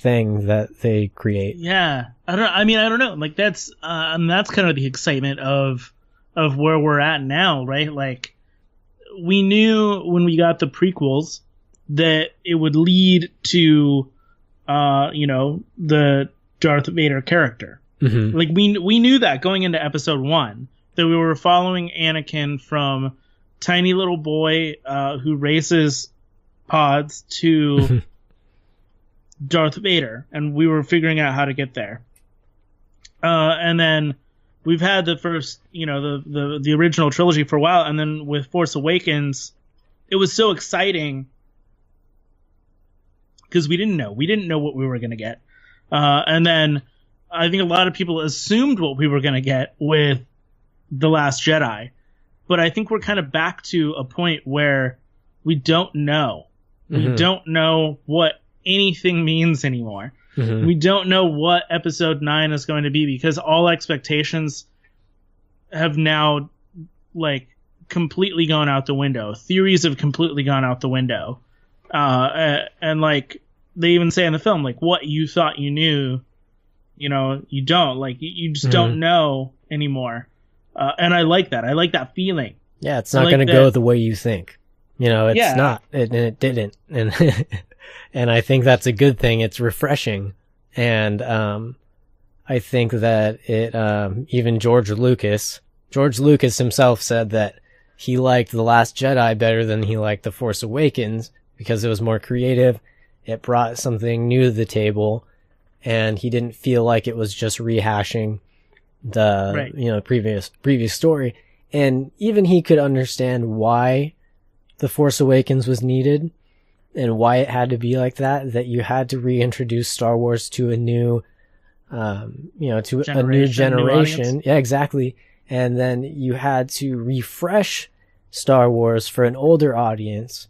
thing that they create. Yeah. I don't know. Like that's kind of the excitement of where we're at now, right? Like we knew when we got the prequels that it would lead to the Darth Vader character. Mm-hmm. Like we knew that going into episode 1, that we were following Anakin from tiny little boy who races pods to Darth Vader, and we were figuring out how to get there. And then we've had the first, the original trilogy for a while, and then with Force Awakens, it was so exciting because we didn't know what we were going to get. And then I think a lot of people assumed what we were going to get with The Last Jedi. But I think we're kind of back to a point where we don't know. Mm-hmm. We don't know what anything means anymore. Mm-hmm. We don't know what episode 9 is going to be, because all expectations have now like completely gone out the window. Theories have completely gone out the window. And like they even say in the film, like what you thought you knew, you don't. Like you just don't know anymore. And I like that. I like that feeling. Yeah, it's not going to go the way you think. It's not. It didn't. And and I think that's a good thing. It's refreshing. And I think that it even George Lucas himself said that he liked The Last Jedi better than he liked The Force Awakens because it was more creative. It brought something new to the table, and he didn't feel like it was just rehashing the previous story. And even he could understand why The Force Awakens was needed and why it had to be like that you had to reintroduce Star Wars to a new to a new generation. Yeah, exactly. And then you had to refresh Star Wars for an older audience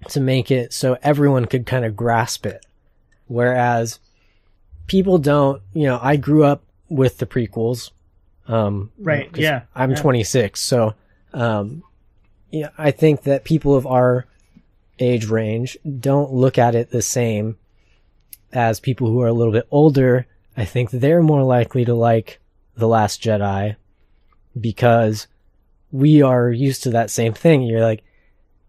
to make it so everyone could kind of grasp it. Whereas people don't, I grew up with the prequels. Right. Yeah. I'm 26. So, I think that people of our age range don't look at it the same as people who are a little bit older. I think they're more likely to like The Last Jedi because we are used to that same thing. You're like,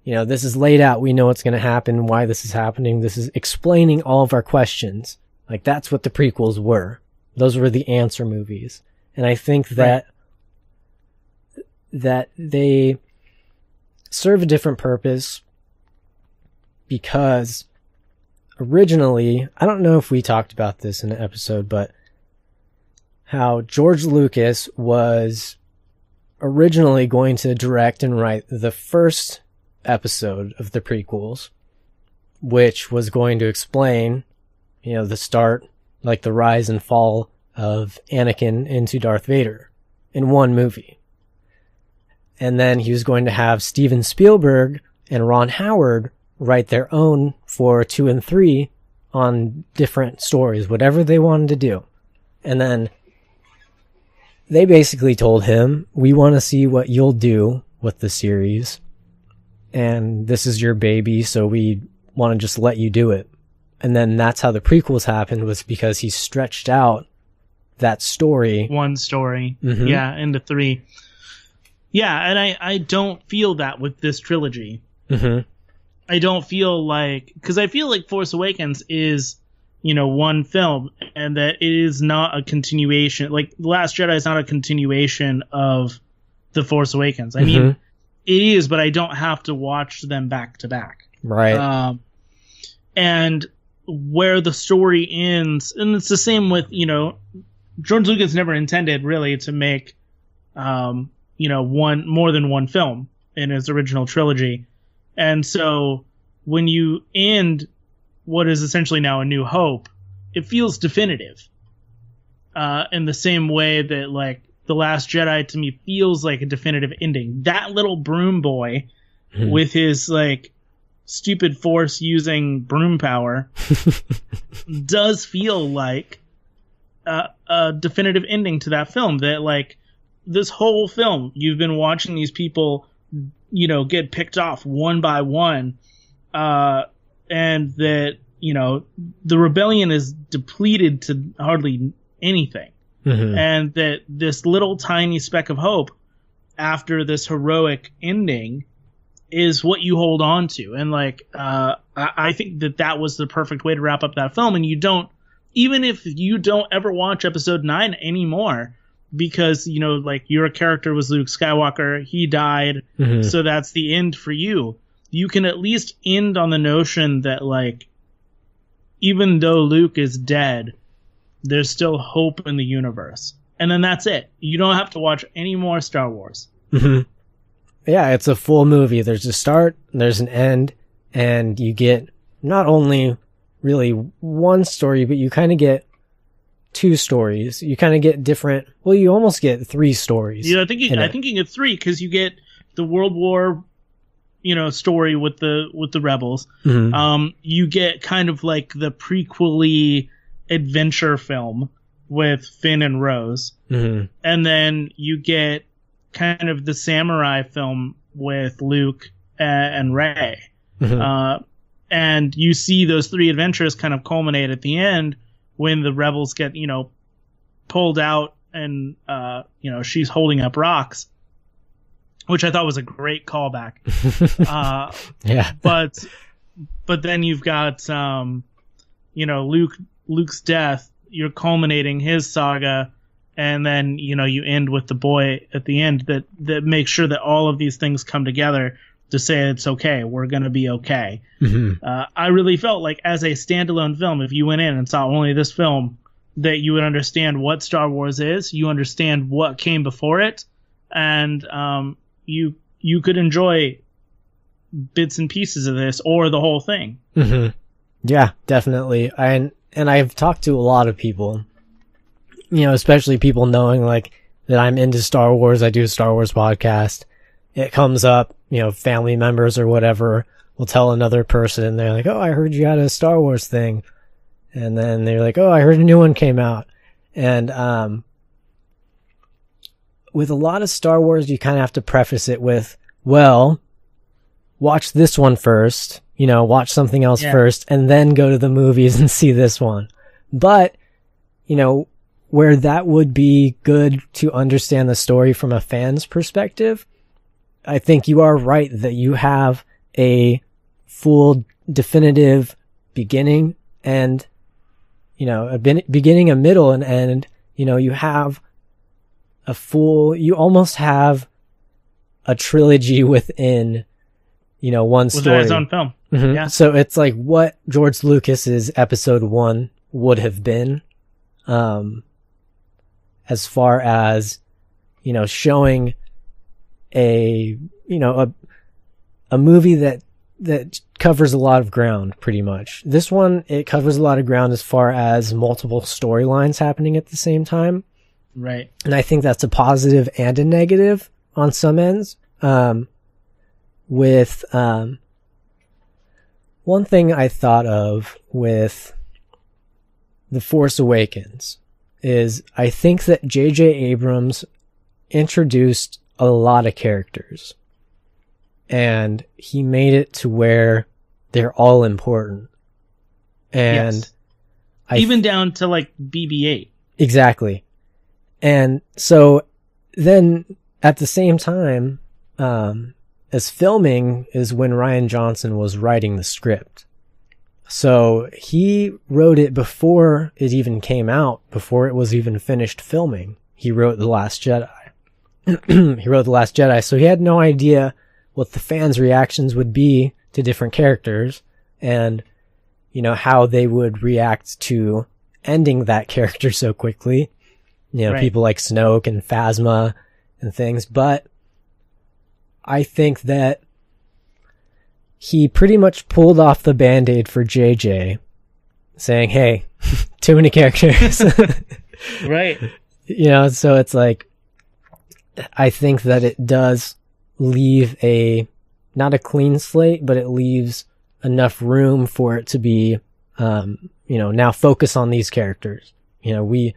this is laid out. We know what's going to happen, why this is happening. This is explaining all of our questions. Like, that's what the prequels were. Those were the answer movies. And I think that they serve a different purpose because originally, I don't know if we talked about this in an episode, but how George Lucas was originally going to direct and write the first episode of the prequels, which was going to explain, the start, like the rise and fall of Anakin into Darth Vader in one movie. And then he was going to have Steven Spielberg and Ron Howard write their own for 2 and 3 on different stories, whatever they wanted to do. And then they basically told him, we want to see what you'll do with the series. And this is your baby, so we want to just let you do it. And then that's how the prequels happened, was because he stretched out that story. One story. Mm-hmm. Yeah, into 3. Yeah, and I don't feel that with this trilogy. Mm-hmm. I don't feel like... Because I feel like Force Awakens is, one film, and that it is not a continuation. Like, The Last Jedi is not a continuation of The Force Awakens. I mean, it is, but I don't have to watch them back to back. Right. And where the story ends... And it's the same with, George Lucas never intended, really, to make... more than one film in his original trilogy. And so when you end what is essentially now A New Hope, it feels definitive. In the same way that, like, The Last Jedi to me feels like a definitive ending. That little broom boy with his, like, stupid force using broom power does feel like a definitive ending to that film. That, like, this whole film, you've been watching these people, get picked off one by one, and that, the rebellion is depleted to hardly anything. Mm-hmm. And that this little tiny speck of hope after this heroic ending is what you hold on to. And, like, I think that was the perfect way to wrap up that film. And even if you don't ever watch episode 9 anymore, because, like, your character was Luke Skywalker, he died, so that's the end for you. You can at least end on the notion that, like, even though Luke is dead, there's still hope in the universe. And then that's it. You don't have to watch any more Star Wars. Mm-hmm. Yeah, it's a full movie. There's a start, there's an end, and you get not only really one story, but you kind of get 2 stories. You kind of get different. Well, you almost get 3 stories. Yeah, I think you get 3, because you get the World War, story with the rebels. Mm-hmm. You get kind of like the prequel-y adventure film with Finn and Rose, and then you get kind of the samurai film with Luke and Rey. And you see those 3 adventures kind of culminate at the end, when the rebels get, pulled out and, she's holding up rocks, which I thought was a great callback. Yeah. But then you've got, Luke's death, you're culminating his saga, and then, you end with the boy at the end that makes sure that all of these things come together to say it's okay, we're going to be okay. I really felt like, as a standalone film, if you went in and saw only this film, that you would understand what Star Wars is, you understand what came before it, and you could enjoy bits and pieces of this or the whole thing. Yeah, definitely. And and I've talked to a lot of people, especially people knowing like that I'm into Star Wars. I do a Star Wars podcast. It comes up, family members or whatever will tell another person, and they're like, oh, I heard you had a Star Wars thing. And then they're like, oh, I heard a new one came out. And with a lot of Star Wars, you kind of have to preface it with, well, watch this one first, watch something else first, and then go to the movies and see this one. But, where that would be good to understand the story from a fan's perspective, I think you are right that you have a full definitive beginning and, a beginning, a middle, and end. You have you almost have a trilogy within, one story. Within its own film. Mm-hmm. Yeah. So it's like what George Lucas's episode 1 would have been, as far as, showing a movie that covers a lot of ground, pretty much. This one, it covers a lot of ground as far as multiple storylines happening at the same time. Right. And I think that's a positive and a negative on some ends. With one thing I thought of with The Force Awakens is I think that J.J. Abrams introduced a lot of characters, and he made it to where they're all important. And even down to like BB-8. Exactly. And so then at the same time, as filming is when Rian Johnson was writing the script. So he wrote it before it even came out, before it was even finished filming. He wrote The Last Jedi. He wrote The Last Jedi, so he had no idea what the fans' reactions would be to different characters and, how they would react to ending that character so quickly. Right. People like Snoke and Phasma and things, but I think that he pretty much pulled off the Band-Aid for JJ, saying, hey, too many characters. Right. So it's like, I think that it does leave not a clean slate, but it leaves enough room for it to be, now focus on these characters. We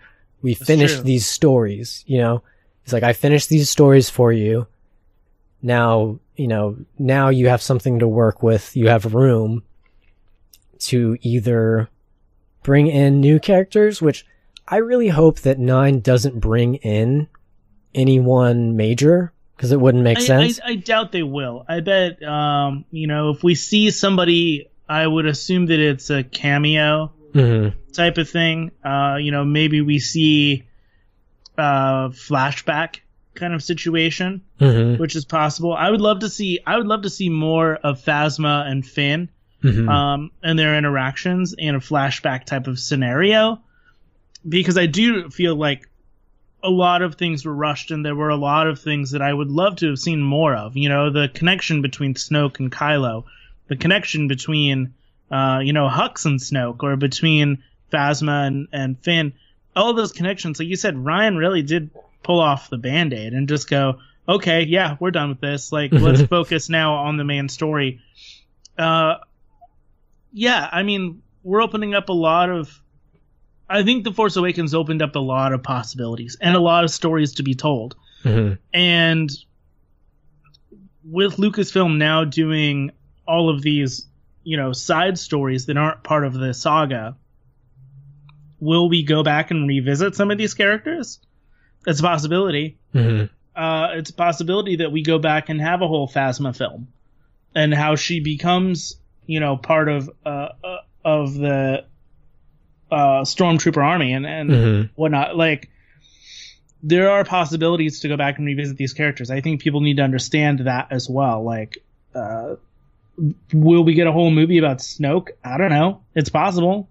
finished these stories, it's like, I finished these stories for you. Now, now you have something to work with. You have room to either bring in new characters, which I really hope that 9 doesn't bring in anyone major, because it wouldn't make sense. I doubt they will. I bet, if we see somebody, I would assume that it's a cameo type of thing. Maybe we see a flashback kind of situation, which is possible. I would love to see more of Phasma and Finn, and their interactions in a flashback type of scenario, because I do feel like a lot of things were rushed, and there were a lot of things that I would love to have seen more of. The connection between Snoke and Kylo, the connection between, Hux and Snoke, or between Phasma and Finn. All those connections, like you said, Ryan really did pull off the Band-Aid and just go, okay, yeah, we're done with this. Like, let's focus now on the main story. We're opening up a lot of... I think The Force Awakens opened up a lot of possibilities and a lot of stories to be told. And with Lucasfilm now doing all of these, side stories that aren't part of the saga, will we go back and revisit some of these characters? It's a possibility. It's a possibility that we go back and have a whole Phasma film, and how she becomes, part of the Stormtrooper army and whatnot. Like, there are possibilities to go back and revisit these characters. I think people need to understand that as well. Like, will we get a whole movie about Snoke? I don't know. It's possible,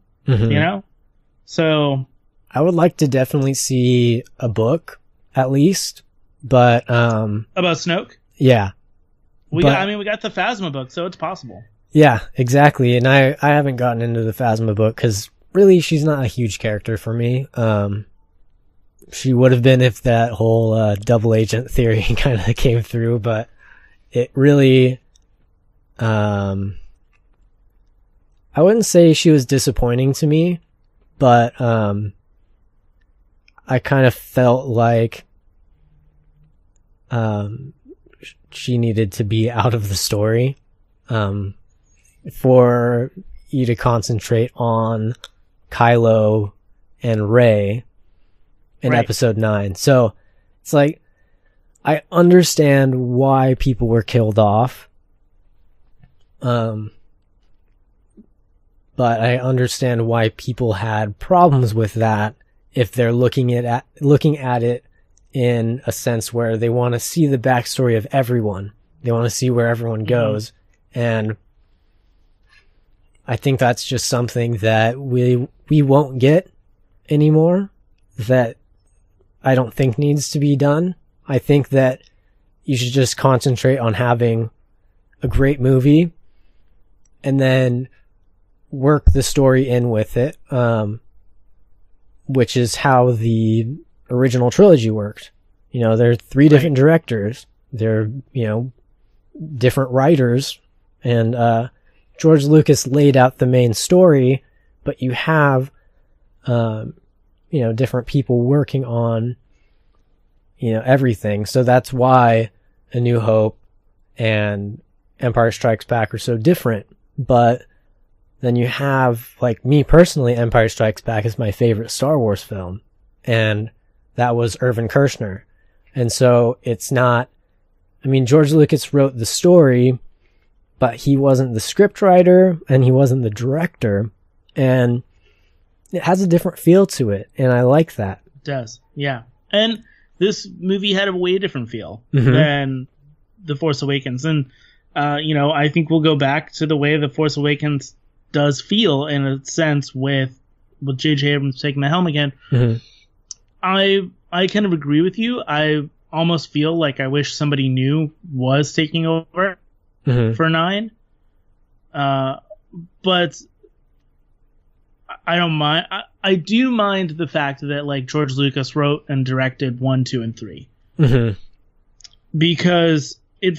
So I would like to definitely see a book, at least, but about Snoke. Yeah, we got the Phasma book, so it's possible. Yeah, exactly. And I haven't gotten into the Phasma book because really, she's not a huge character for me. She would have been if that whole double agent theory kind of came through, but it really, I wouldn't say she was disappointing to me, but I kind of felt like she needed to be out of the story for you to concentrate on Kylo and Rey in episode 9. So it's like, I understand why people were killed off. But I understand why people had problems with that if they're looking at it in a sense where they want to see the backstory of everyone. They want to see where everyone goes. And I think that's just something that we won't get anymore, that I don't think needs to be done. I think that you should just concentrate on having a great movie and then work the story in with it, which is how the original trilogy worked. You know, there are 3 different directors. They're, different writers, and George Lucas laid out the main story, but you have, different people working on, everything. So that's why A New Hope and Empire Strikes Back are so different. But then you have, like, me personally, Empire Strikes Back is my favorite Star Wars film, and that was Irvin Kershner. And so it's not, George Lucas wrote the story, but he wasn't the script writer and he wasn't the director, and it has a different feel to it, and I like that. It does, yeah. And this movie had a way different feel than The Force Awakens, and I think we'll go back to the way The Force Awakens does feel, in a sense, with J.J. Abrams taking the helm again. I kind of agree with you. I almost feel like I wish somebody new was taking over for 9. But I don't mind. I do mind the fact that, like, George Lucas wrote and directed 1, 2, and 3. Because it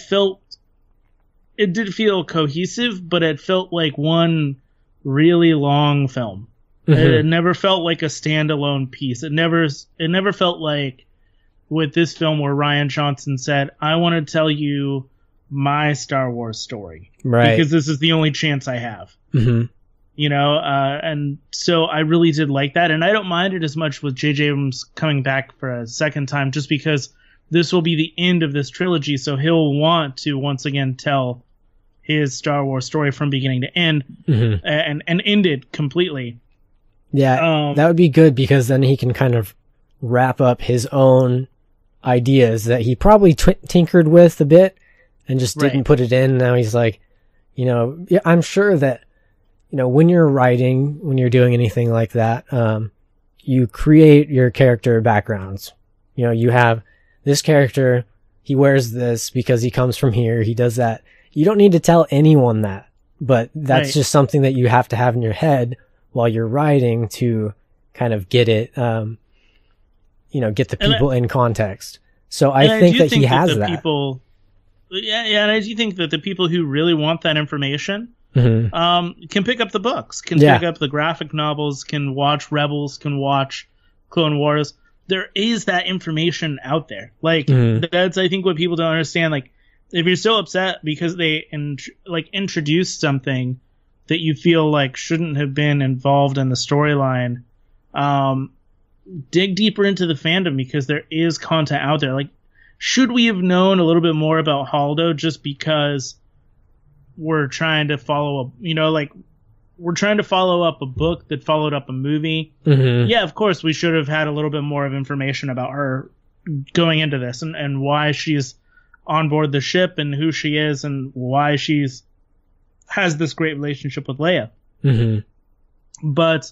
did feel cohesive, but it felt like one really long film. It never felt like a standalone piece. It never felt like with this film where Rian Johnson said, I want to tell you my Star Wars story. Right. Because this is the only chance I have. And so I really did like that. And I don't mind it as much with J.J. Abrams coming back for a second time, just because this will be the end of this trilogy. So he'll want to once again tell his Star Wars story from beginning to end and end it completely. Yeah, that would be good, because then he can kind of wrap up his own ideas that he probably tinkered with a bit and just didn't put it in. Now he's like, I'm sure that, when you're writing, when you're doing anything like that, you create your character backgrounds. You have this character, he wears this because he comes from here, he does that. You don't need to tell anyone that, but that's just something that you have to have in your head while you're writing to kind of get it, get the people in context. So I think that he has that. And I do think that the people who really want that information can pick up the books, can pick up the graphic novels, can watch Rebels, can watch Clone Wars. There is that information out there. Like, that's, I think, what people don't understand. Like, if you're so upset because they introduced something that you feel like shouldn't have been involved in the storyline, dig deeper into the fandom, because there is content out there. Like, should we have known a little bit more about Holdo just because we're trying to follow up, we're trying to follow up a book that followed up a movie? Yeah, of course we should have had a little bit more of information about her going into this, and why she's on board the ship, and who she is, and why has this great relationship with Leia. But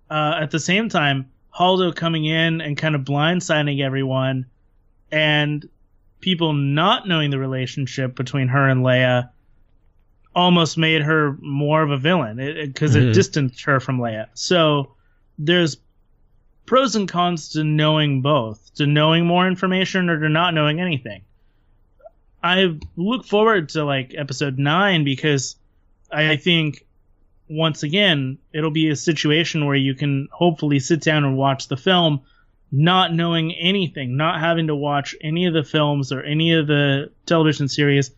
at the same time, Holdo coming in and kind of blindsiding everyone, and people not knowing the relationship between her and Leia, almost made her more of a villain because it distanced her from Leia. So there's pros and cons to knowing both, to knowing more information or to not knowing anything. I look forward to like episode 9 because I think once again it'll be a situation where you can hopefully sit down and watch the film not knowing anything, not having to watch any of the films or any of the television series.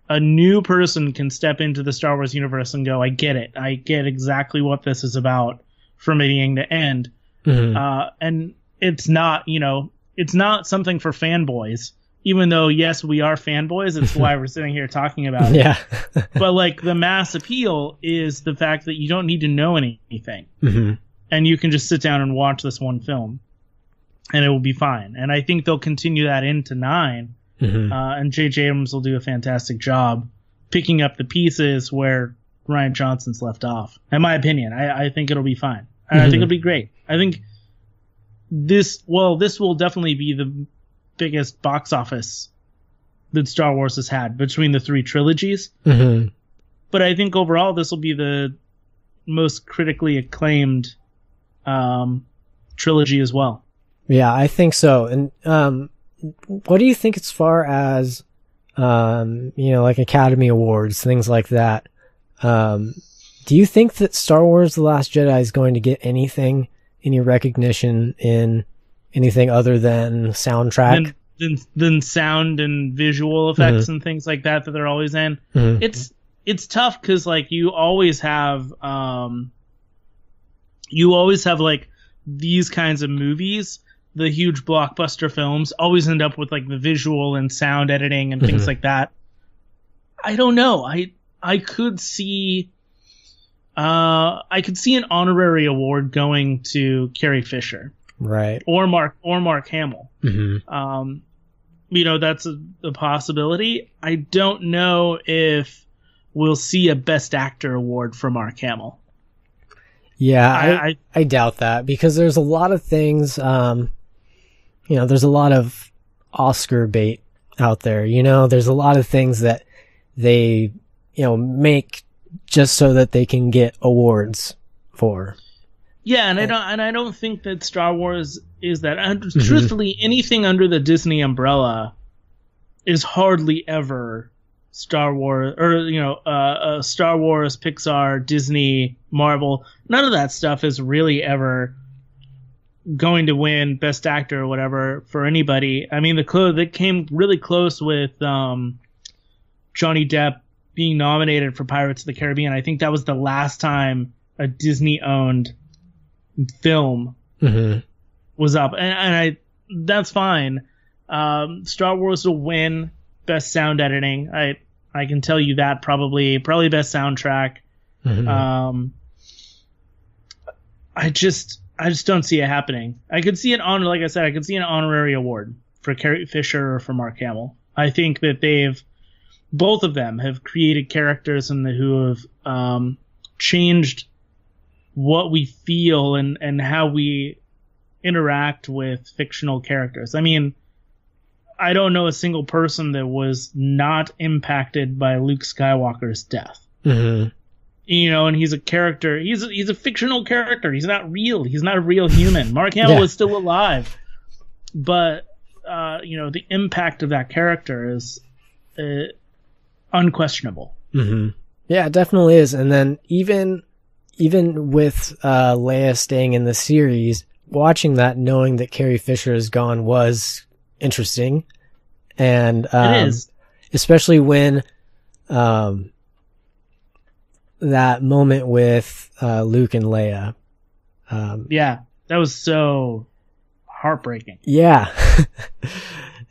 A new person can step into the Star Wars universe and go, I get it. I get exactly what this is about from beginning to end. And it's not, it's not something for fanboys, even though, yes, we are fanboys. It's why we're sitting here talking about it. Yeah. But like the mass appeal is the fact that you don't need to know anything. And you can just sit down and watch this one film and it will be fine. And I think they'll continue that into 9. And J.J. Abrams will do a fantastic job picking up the pieces where Rian Johnson's left off. In my opinion, I think it'll be fine. I think it'll be great. I think this will definitely be the biggest box office that Star Wars has had between the 3 trilogies. But I think overall this will be the most critically acclaimed trilogy as well. Yeah, I think so. And what do you think as far as like Academy Awards, things like that? Do you think that Star Wars The Last Jedi is going to get any recognition in anything other than soundtrack? Than sound and visual effects and things like that they're always in. It's tough because like you always have like these kinds of movies, the huge blockbuster films always end up with like the visual and sound editing and things like that. I don't know. I could see an honorary award going to Carrie Fisher, right? Or Mark Hamill. That's a possibility. I don't know if we'll see a Best Actor award for Mark Hamill. Yeah, I doubt that because there's a lot of things. There's a lot of Oscar bait out there. There's a lot of things that they make just so that they can get awards for. Yeah, and I don't think that Star Wars is that. Truthfully, anything under the Disney umbrella is hardly ever Star Wars or Star Wars, Pixar, Disney, Marvel. None of that stuff is really ever going to win Best Actor or whatever for anybody. I mean, they came really close with Johnny Depp being nominated for Pirates of the Caribbean. I think that was the last time a Disney-owned film was up, and that's fine. Star Wars will win Best Sound Editing. I can tell you that probably Best Soundtrack. I just don't see it happening. I could see like I said, I could see an honorary award for Carrie Fisher or for Mark Hamill. I think that both of them have created characters who have changed what we feel and how we interact with fictional characters. I mean, I don't know a single person that was not impacted by Luke Skywalker's death. And he's a character. He's a fictional character. He's not real. He's not a real human. Mark Hamill is still alive, but the impact of that character is unquestionable. Yeah, it definitely is. And then even with Leia staying in the series, watching that, knowing that Carrie Fisher is gone was interesting. And it is, especially when that moment with Luke and Leia. That was so heartbreaking. Yeah.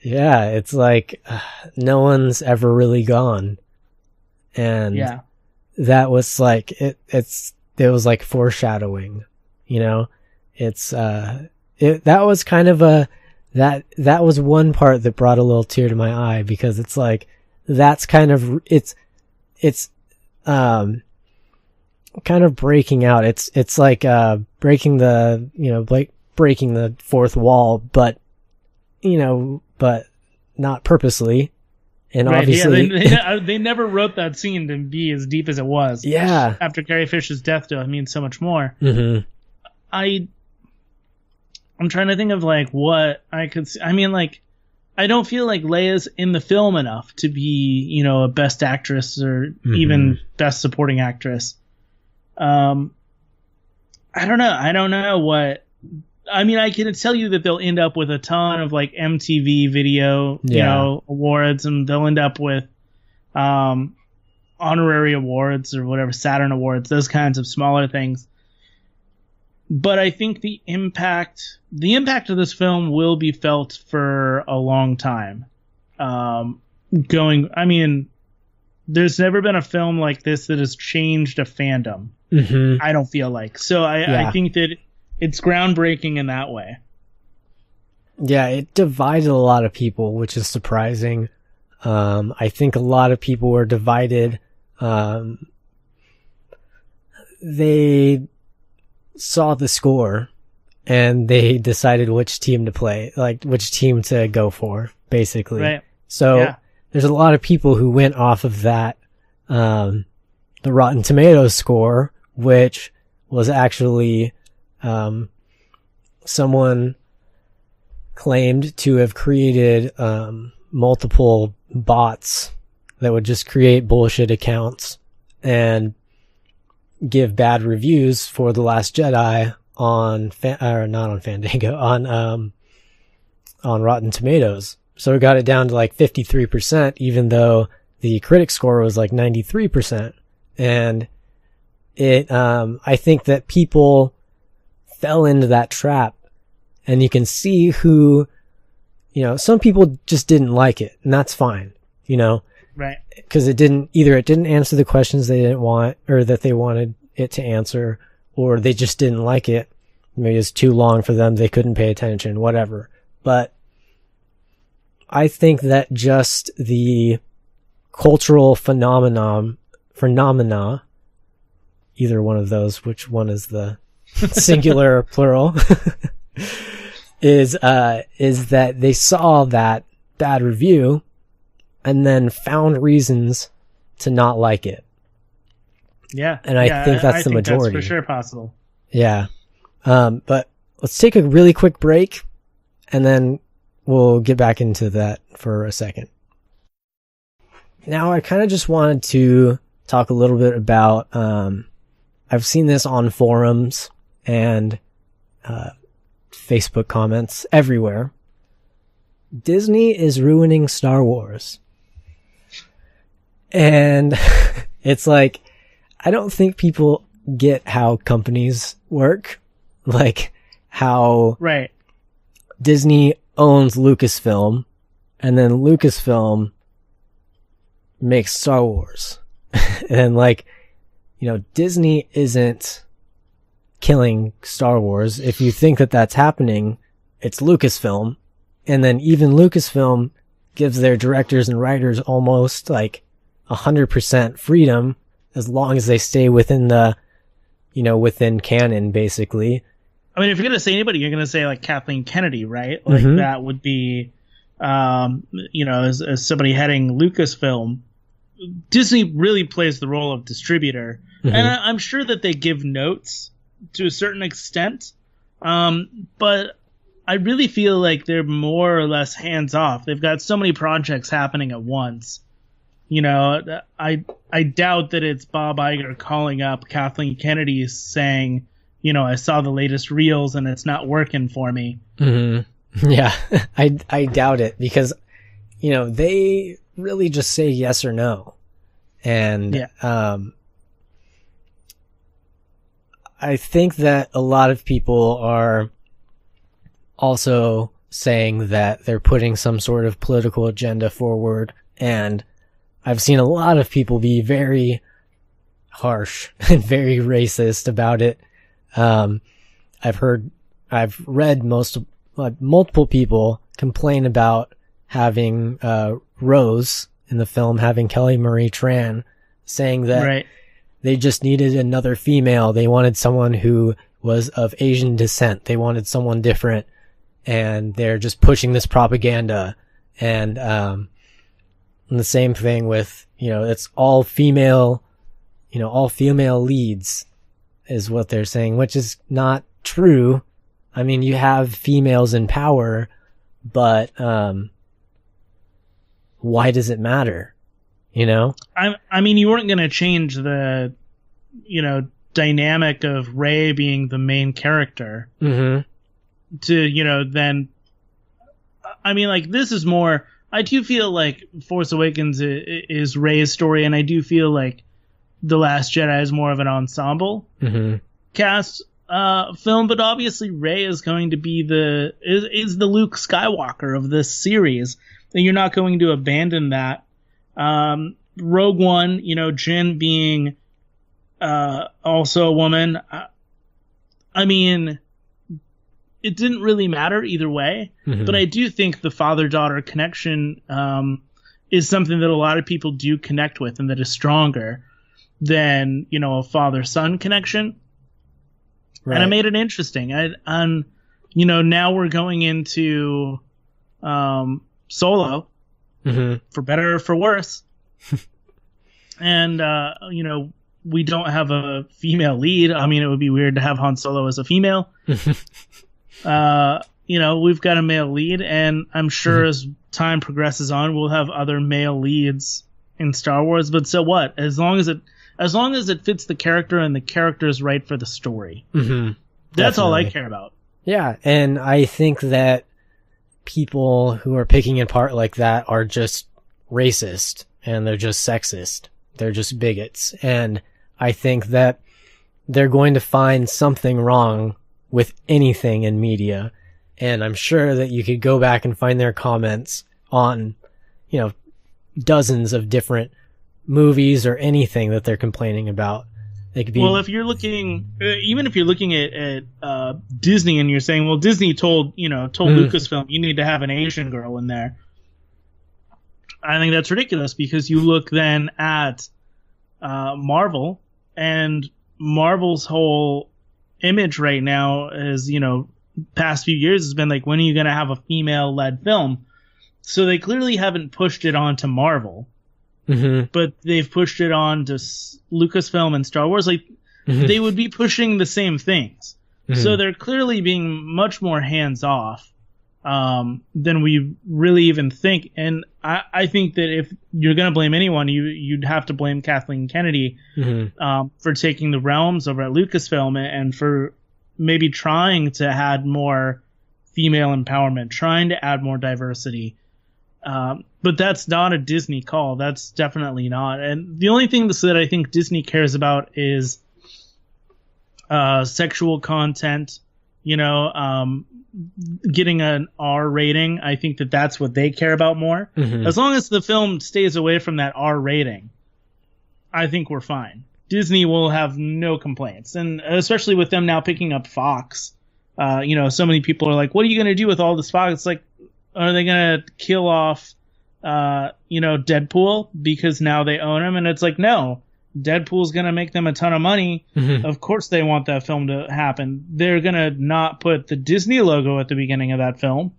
Yeah, it's like no one's ever really gone. And that was like it was like foreshadowing, It's that was kind of that was one part that brought a little tear to my eye because it's like that's kind of it's kind of breaking out. It's like breaking the breaking the fourth wall, but but not purposely. And right, obviously, they never wrote that scene to be as deep as it was. Yeah. After Carrie Fisher's death, though, it means so much more. Mm-hmm. I'm trying to think of like what I could. I mean, like, I don't feel like Leia's in the film enough to be, you know, a best actress or even best supporting actress. I don't know. I don't know what. I mean, I can tell you that they'll end up with a ton of like MTV video, you know, awards, and they'll end up with honorary awards or whatever, Saturn awards, those kinds of smaller things. But I think the impact of this film will be felt for a long time. I mean, there's never been a film like this that has changed a fandom. I don't feel like. So I think that it's groundbreaking in that way. Yeah, it divided a lot of people, which is surprising. I think a lot of people were divided. They saw the score and they decided which team to play, like which team to go for, basically. Right. So there's a lot of people who went off of that, the Rotten Tomatoes score, which was actually, someone claimed to have created, multiple bots that would just create bullshit accounts and give bad reviews for The Last Jedi on not on Fandango, on Rotten Tomatoes. So it got it down to like 53%, even though the critic score was like 93%. And it, I think that people fell into that trap, and you can see who, you know, some people just didn't like it, and that's fine, you know? Right. Because it didn't answer the questions they didn't want, or that they wanted it to answer, or they just didn't like it. Maybe it's too long for them, they couldn't pay attention, whatever. But I think that just the cultural phenomena, either one of those, which one is the singular or plural, is that they saw that bad review and then found reasons to not like it. Yeah. And I think that's the majority. That's for sure possible. Yeah. But let's take a really quick break and then we'll get back into that for a second. Now I kind of just wanted to talk a little bit about, I've seen this on forums and, Facebook comments everywhere. Disney is ruining Star Wars. And it's like, I don't think people get how companies work. Like how Disney owns Lucasfilm, and then Lucasfilm makes Star Wars. And like, you know, Disney isn't killing Star Wars. If you think that that's happening, it's Lucasfilm. And then even Lucasfilm gives their directors and writers almost like 100% freedom as long as they stay within the, you know, within canon, basically. I mean, if you're going to say anybody, you're going to say like Kathleen Kennedy, right? Like that would be, you know, as somebody heading Lucasfilm. Disney really plays the role of distributor. And I'm sure that they give notes to a certain extent. But I really feel like they're more or less hands off. They've got so many projects happening at once. You know, I doubt that it's Bob Iger calling up Kathleen Kennedy saying, you know, I saw the latest reels and it's not working for me. Yeah, I doubt it, because, you know, they really just say yes or no. And, I think that a lot of people are also saying that they're putting some sort of political agenda forward, and I've seen a lot of people be very harsh and very racist about it. I've read multiple people complain about having, Rose in the film, having Kelly Marie Tran, saying that they just needed another female. They wanted someone who was of Asian descent. They wanted someone different, and they're just pushing this propaganda. And, And the same thing with, it's all female leads is what they're saying, which is not true. I mean, you have females in power, but why does it matter? I mean, you weren't going to change the, dynamic of Rey being the main character to, then, I mean, like, this is more, I do feel like Force Awakens is Rey's story, and I do feel like The Last Jedi is more of an ensemble cast film, but obviously Rey is going to be is the Luke Skywalker of this series, and you're not going to abandon that. Rogue One, Jyn being also a woman. I mean, it didn't really matter either way, but I do think the father-daughter connection is something that a lot of people do connect with, and that is stronger than, a father-son connection. Right. And I made it interesting. Now we're going into Solo, for better or for worse. And, we don't have a female lead. I mean, it would be weird to have Han Solo as a female. We've got a male lead, and I'm sure as time progresses on, we'll have other male leads in Star Wars. But so what? As long as it fits the character and the character is right for the story. That's all I care about. Yeah, and I think that people who are picking apart like that are just racist, and they're just sexist. They're just bigots. And I think that they're going to find something wrong with anything in media. And I'm sure that you could go back and find their comments on, dozens of different movies or anything that they're complaining about. They could be... Well, if you're looking, even if you're looking at Disney and you're saying, well, Disney told Lucasfilm, you need to have an Asian girl in there. I think that's ridiculous, because you look then at Marvel, and Marvel's whole image right now is, past few years has been like, when are you going to have a female-led film? So they clearly haven't pushed it onto Marvel, but they've pushed it on to Lucasfilm and Star Wars. Like, they would be pushing the same things. So they're clearly being much more hands-off than we really even think. And I think that if you're going to blame anyone, you'd have to blame Kathleen Kennedy for taking the realms over at Lucasfilm, and for maybe trying to add more female empowerment, trying to add more diversity. But that's not a Disney call. That's definitely not. And the only thing that I think Disney cares about is sexual content, getting an R rating. I think that that's what they care about more. As long as the film stays away from that R rating, I think we're fine. Disney will have no complaints. And especially with them now picking up Fox, so many people are like, what are you going to do with all this Fox? It's like, are they going to kill off, Deadpool because now they own him? And it's like, no, Deadpool's going to make them a ton of money. Of course they want that film to happen. They're going to not put the Disney logo at the beginning of that film.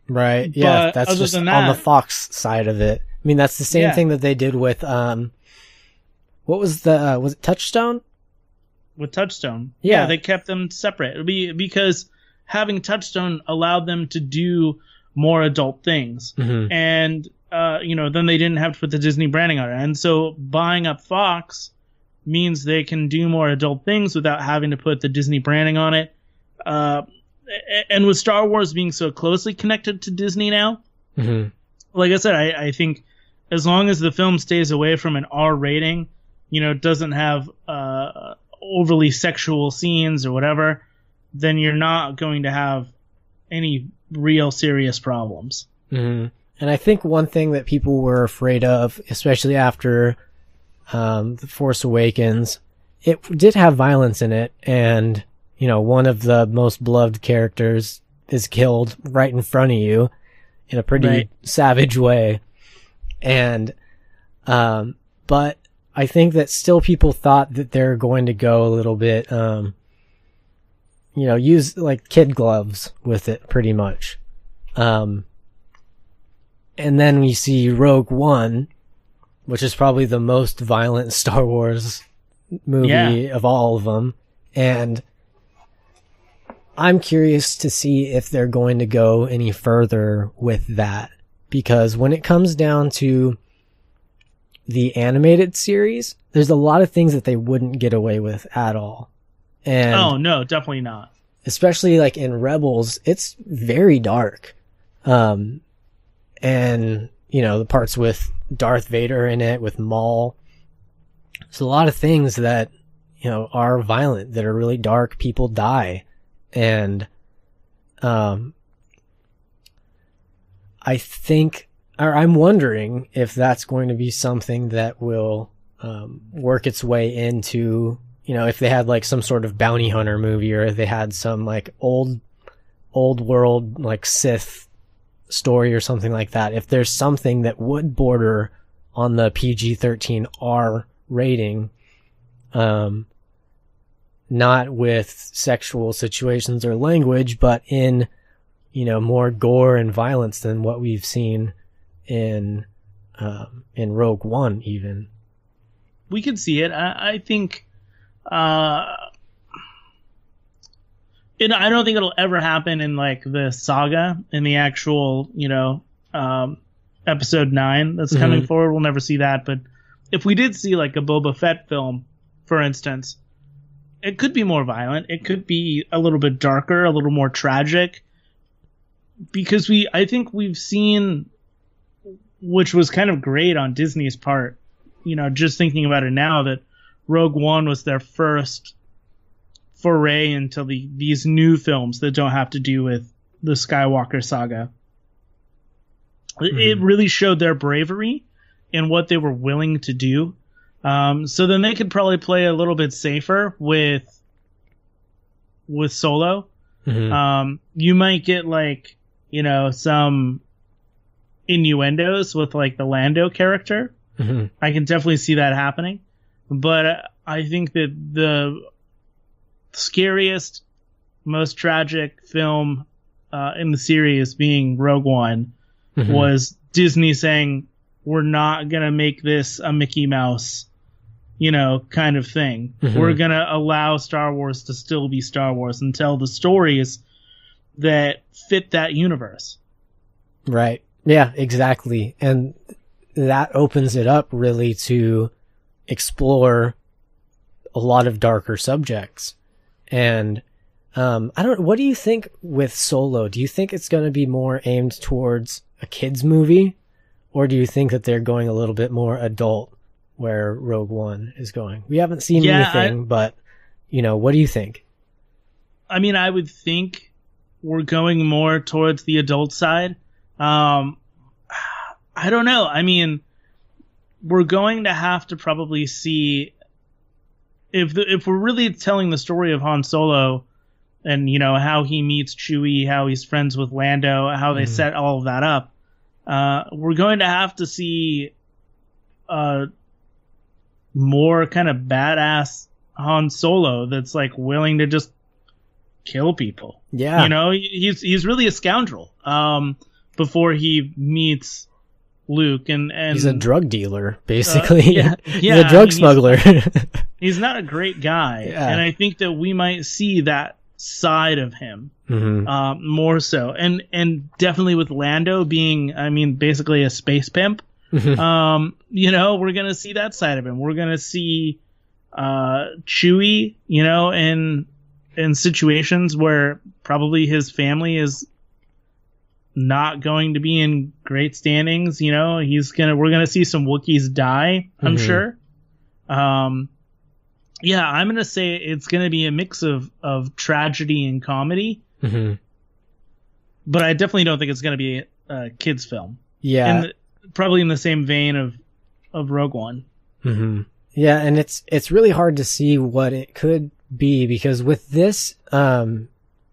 Right. Yeah. But that's just on the Fox side of it. I mean, that's the same thing that they did with, what was it Touchstone? With Touchstone. Yeah. They kept them separate. Because having Touchstone allowed them to do more adult things. And, then they didn't have to put the Disney branding on it. And so buying up Fox means they can do more adult things without having to put the Disney branding on it. And with Star Wars being so closely connected to Disney now, like I said, I think as long as the film stays away from an R rating, doesn't have overly sexual scenes or whatever, then you're not going to have any real serious problems. And I think one thing that people were afraid of, especially after The Force Awakens, it did have violence in it, and one of the most beloved characters is killed right in front of you in a pretty savage way. And but I think that still people thought that they're going to go a little bit use like kid gloves with it pretty much. And then we see Rogue One, which is probably the most violent Star Wars movie of all of them. And I'm curious to see if they're going to go any further with that. Because when it comes down to the animated series, there's a lot of things that they wouldn't get away with at all. And oh, no, definitely not. Especially like in Rebels, it's very dark. And, you know, the parts with Darth Vader in it, with Maul. There's a lot of things that, you know, are violent, that are really dark. People die. And, I think, or I'm wondering if that's going to be something that will, work its way into, you know, if they had like some sort of bounty hunter movie, or if they had some like old world, like Sith story or something like that. If there's something that would border on the PG-13 R rating, not with sexual situations or language, but in, you know, more gore and violence than what we've seen in Rogue One even. We could see it. I think, I don't think it'll ever happen in like the saga, in the actual, you know, episode 9 that's coming forward. We'll never see that. But if we did see like a Boba Fett film, for instance, it could be more violent. It could be a little bit darker, a little more tragic, because I think we've seen, which was kind of great on Disney's part, you know, just thinking about it now, that Rogue One was their first foray into these new films that don't have to do with the Skywalker saga. It really showed their bravery and what they were willing to do. So then they could probably play a little bit safer with Solo. You might get like, you know, some innuendos with like the Lando character. I can definitely see that happening. But I think that the scariest, most tragic film in the series, being Rogue One, was Disney saying, we're not going to make this a Mickey Mouse, you know, kind of thing. We're going to allow Star Wars to still be Star Wars and tell the stories that fit that universe. Right. Yeah, exactly. And that opens it up really to explore a lot of darker subjects. And what do you think with Solo? Do you think it's going to be more aimed towards a kid's movie, or do you think that they're going a little bit more adult where Rogue One is going? We haven't seen anything, but, you know, what do you think? I mean, I would think we're going more towards the adult side. I don't know. I mean, we're going to have to probably see if we're really telling the story of Han Solo, and, you know, how he meets Chewie, how he's friends with Lando, how they set all of that up. We're going to have to see more kind of badass Han Solo that's like willing to just kill people. Yeah, you know, he's really a scoundrel. Before he meets Luke, and he's a drug dealer, basically. He's a I drug mean, smuggler. He's not a great guy, and I think that we might see that side of him more so, and definitely with Lando being, I mean, basically a space pimp. You know, we're gonna see that side of him. We're gonna see Chewie, you know, in situations where probably his family is not going to be in great standings. You know, we're gonna see some Wookiees die, I'm sure. Yeah, I'm gonna say it's gonna be a mix of tragedy and comedy. But I definitely don't think it's gonna be a kids film. Yeah, probably in the same vein of Rogue One. Yeah, and it's really hard to see what it could be, because with this,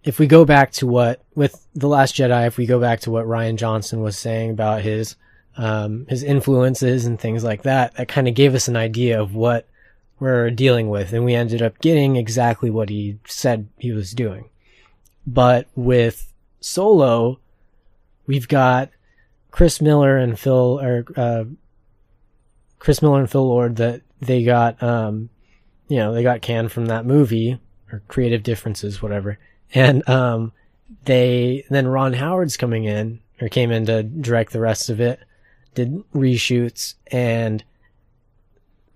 if we go back to with The Last Jedi, if we go back to what Rian Johnson was saying about his influences and things like that, that kind of gave us an idea of what we're dealing with, and we ended up getting exactly what he said he was doing. But with Solo, we've got Chris Miller and Phil Lord, that they got, they got canned from that movie, or creative differences, whatever. And, then Ron Howard's came in to direct the rest of it, did reshoots, and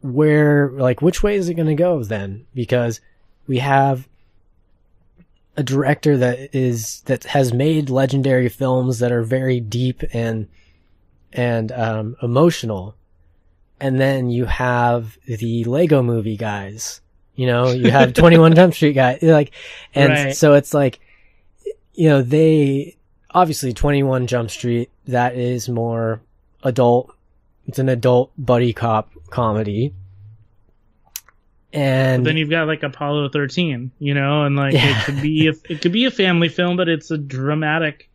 which way is it going to go then? Because we have a director that has made legendary films that are very deep and emotional. And then you have the Lego movie guys, you have 21 Jump Street guys, Right. So it's like, they obviously 21 Jump Street, that is more adult. It's an adult buddy cop comedy. And But then you've got like Apollo 13, and like it could be a family film, but it's a dramatic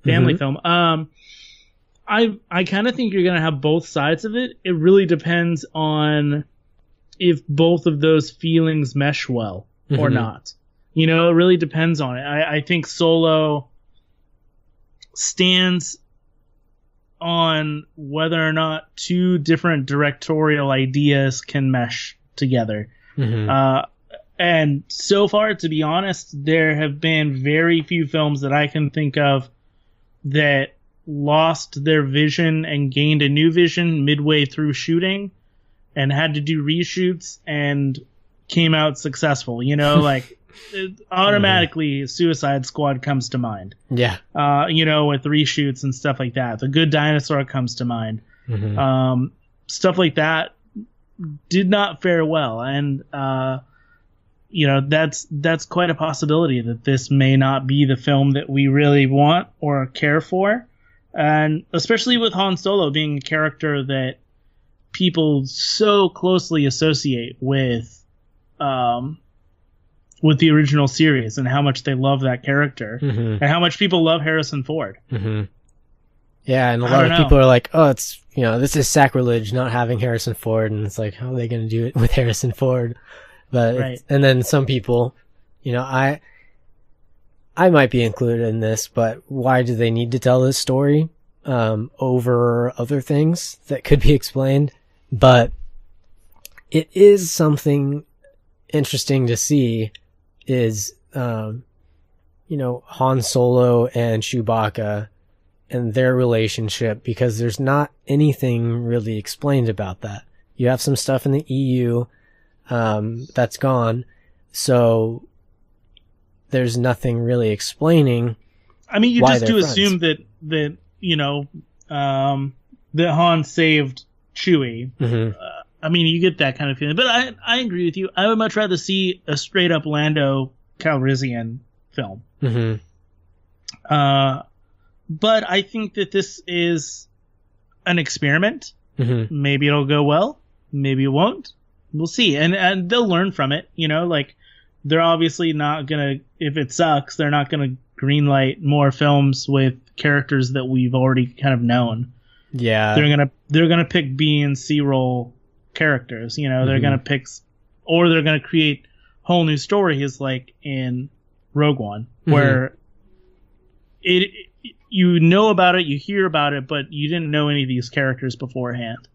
family film. I kind of think you're going to have both sides of it. It really depends on if both of those feelings mesh well or not. It really depends on it. I think Solo stands on whether or not two different directorial ideas can mesh together. And so far, to be honest, there have been very few films that I can think of that lost their vision and gained a new vision midway through shooting and had to do reshoots and came out successful. Like automatically Suicide Squad comes to mind. Yeah. With reshoots and stuff like that. The Good Dinosaur comes to mind. Stuff like that did not fare well. And, that's quite a possibility that this may not be the film that we really want or care for. And especially with Han Solo being a character that people so closely associate with the original series, and how much they love that character, and how much people love Harrison Ford. Yeah, and a lot of people are like, oh, it's, this is sacrilege not having Harrison Ford, and it's like, how are they going to do it with Harrison Ford? But right. And then some people, I might be included in this, but why do they need to tell this story over other things that could be explained? But it is something interesting to see is, Han Solo and Chewbacca and their relationship, because there's not anything really explained about that. You have some stuff in the EU that's gone, so there's nothing really explaining. I mean, you just do assume that that Han saved Chewie. I mean, you get that kind of feeling. But I agree with you. I would much rather see a straight up Lando Calrissian film. But I think that this is an experiment. Maybe it'll go well. Maybe it won't. We'll see. And they'll learn from it. They're obviously not going to, if it sucks, they're not going to greenlight more films with characters that we've already kind of known. Yeah. They're going to pick B and C roll characters. They're going to pick, or they're going to create whole new stories like in Rogue One, where you know about it, you hear about it, but you didn't know any of these characters beforehand.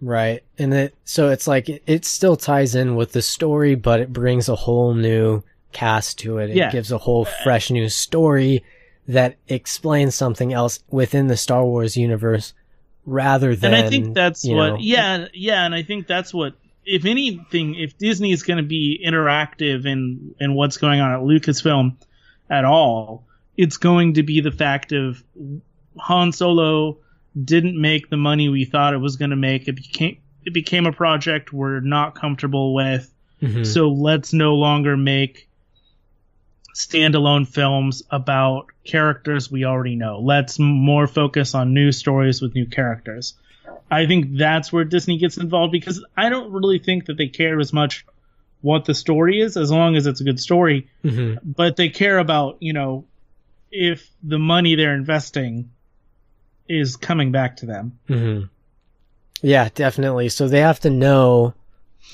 Right. And so it's like it still ties in with the story, but it brings a whole new cast to it. It gives a whole fresh new story that explains something else within the Star Wars universe rather than. And I think that's what, and I think that's what, if anything, if Disney is going to be interactive in what's going on at Lucasfilm at all, it's going to be the fact of Han Solo didn't make the money we thought it was going to make. It became a project we're not comfortable with. So let's no longer make standalone films about characters we already know. Let's more focus on new stories with new characters. I think that's where Disney gets involved, because I don't really think that they care as much what the story is, as long as it's a good story. But they care about, if the money they're investing is coming back to them. Yeah, definitely. So they have to know,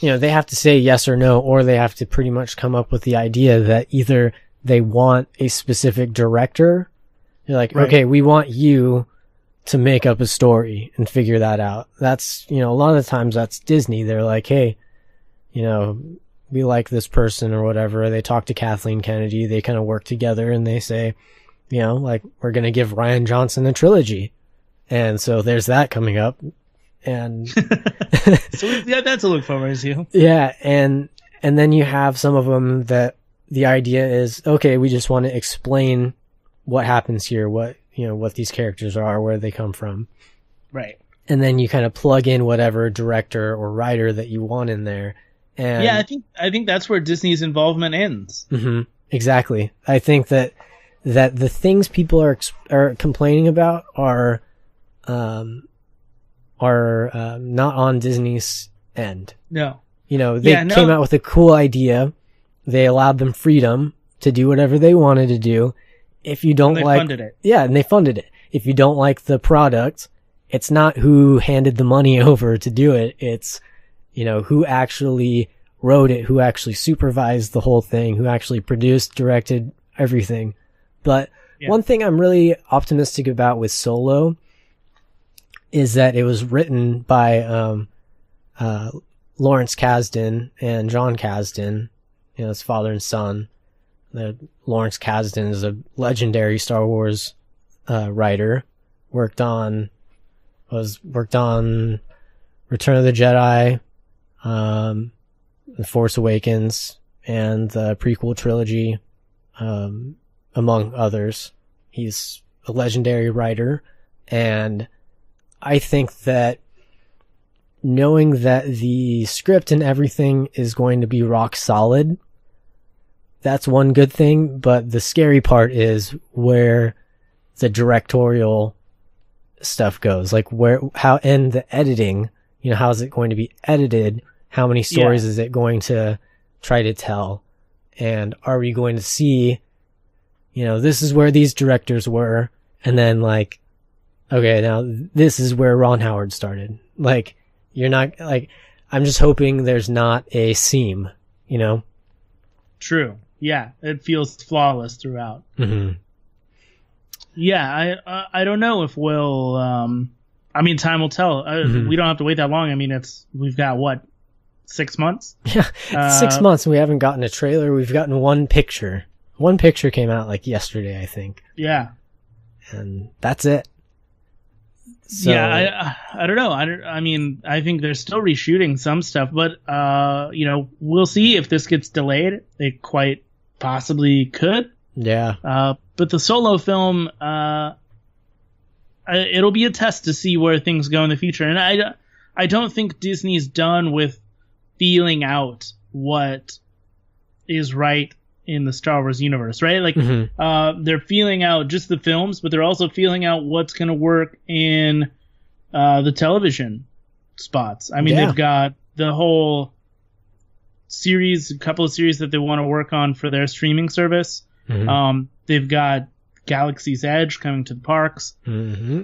they have to say yes or no, or they have to pretty much come up with the idea that either they want a specific director. They're like, okay, we want you to make up a story and figure that out. That's, a lot of the times that's Disney. They're like, hey, we like this person or whatever. They talk to Kathleen Kennedy. They kind of work together and they say, like, we're going to give Rian Johnson a trilogy. And so there's that coming up. And so that's a look forward to. Yeah. And then you have some of them that the idea is, okay, we just want to explain what happens here, what these characters are, where they come from. Right. And then you kind of plug in whatever director or writer that you want in there. And yeah, I think that's where Disney's involvement ends. Mm-hmm, exactly. I think that the things people are complaining about are not on Disney's end. No. They came out with a cool idea. They allowed them freedom to do whatever they wanted to do. If you don't funded it. Yeah, and they funded it. If you don't like the product, it's not who handed the money over to do it. It's, who actually wrote it, who actually supervised the whole thing, who actually produced, directed everything. But one thing I'm really optimistic about with Solo is that it was written by Lawrence Kasdan and John Kasdan, his father and son. Lawrence Kasdan is a legendary Star Wars writer. Worked on Return of the Jedi, The Force Awakens, and the prequel trilogy, among others. He's a legendary writer, and I think that knowing that the script and everything is going to be rock solid, that's one good thing, but the scary part is where the directorial stuff goes. Like how in the editing, how is it going to be edited? How many stories is it going to try to tell? And are we going to see, this is where these directors were, and then like, okay, now this is where Ron Howard started. Like, you're not, like, I'm just hoping there's not a seam, True. Yeah, it feels flawless throughout. Mm-hmm. Yeah, I don't know if we'll. Time will tell. We don't have to wait that long. We've got what, 6 months? Yeah, 6 months, and we haven't gotten a trailer. We've gotten one picture. One picture came out like yesterday, I think. Yeah, and that's it. So, yeah, I don't know. I think they're still reshooting some stuff, but we'll see if this gets delayed. It quite possibly could. Yeah. But the Solo film, it'll be a test to see where things go in the future. And I don't think Disney's done with feeling out what is right in the Star Wars universe, right? Like, they're feeling out just the films, but they're also feeling out what's going to work in the television spots. They've got the whole series, a couple of series that they want to work on for their streaming service. They've got Galaxy's Edge coming to the parks. Mm-hmm.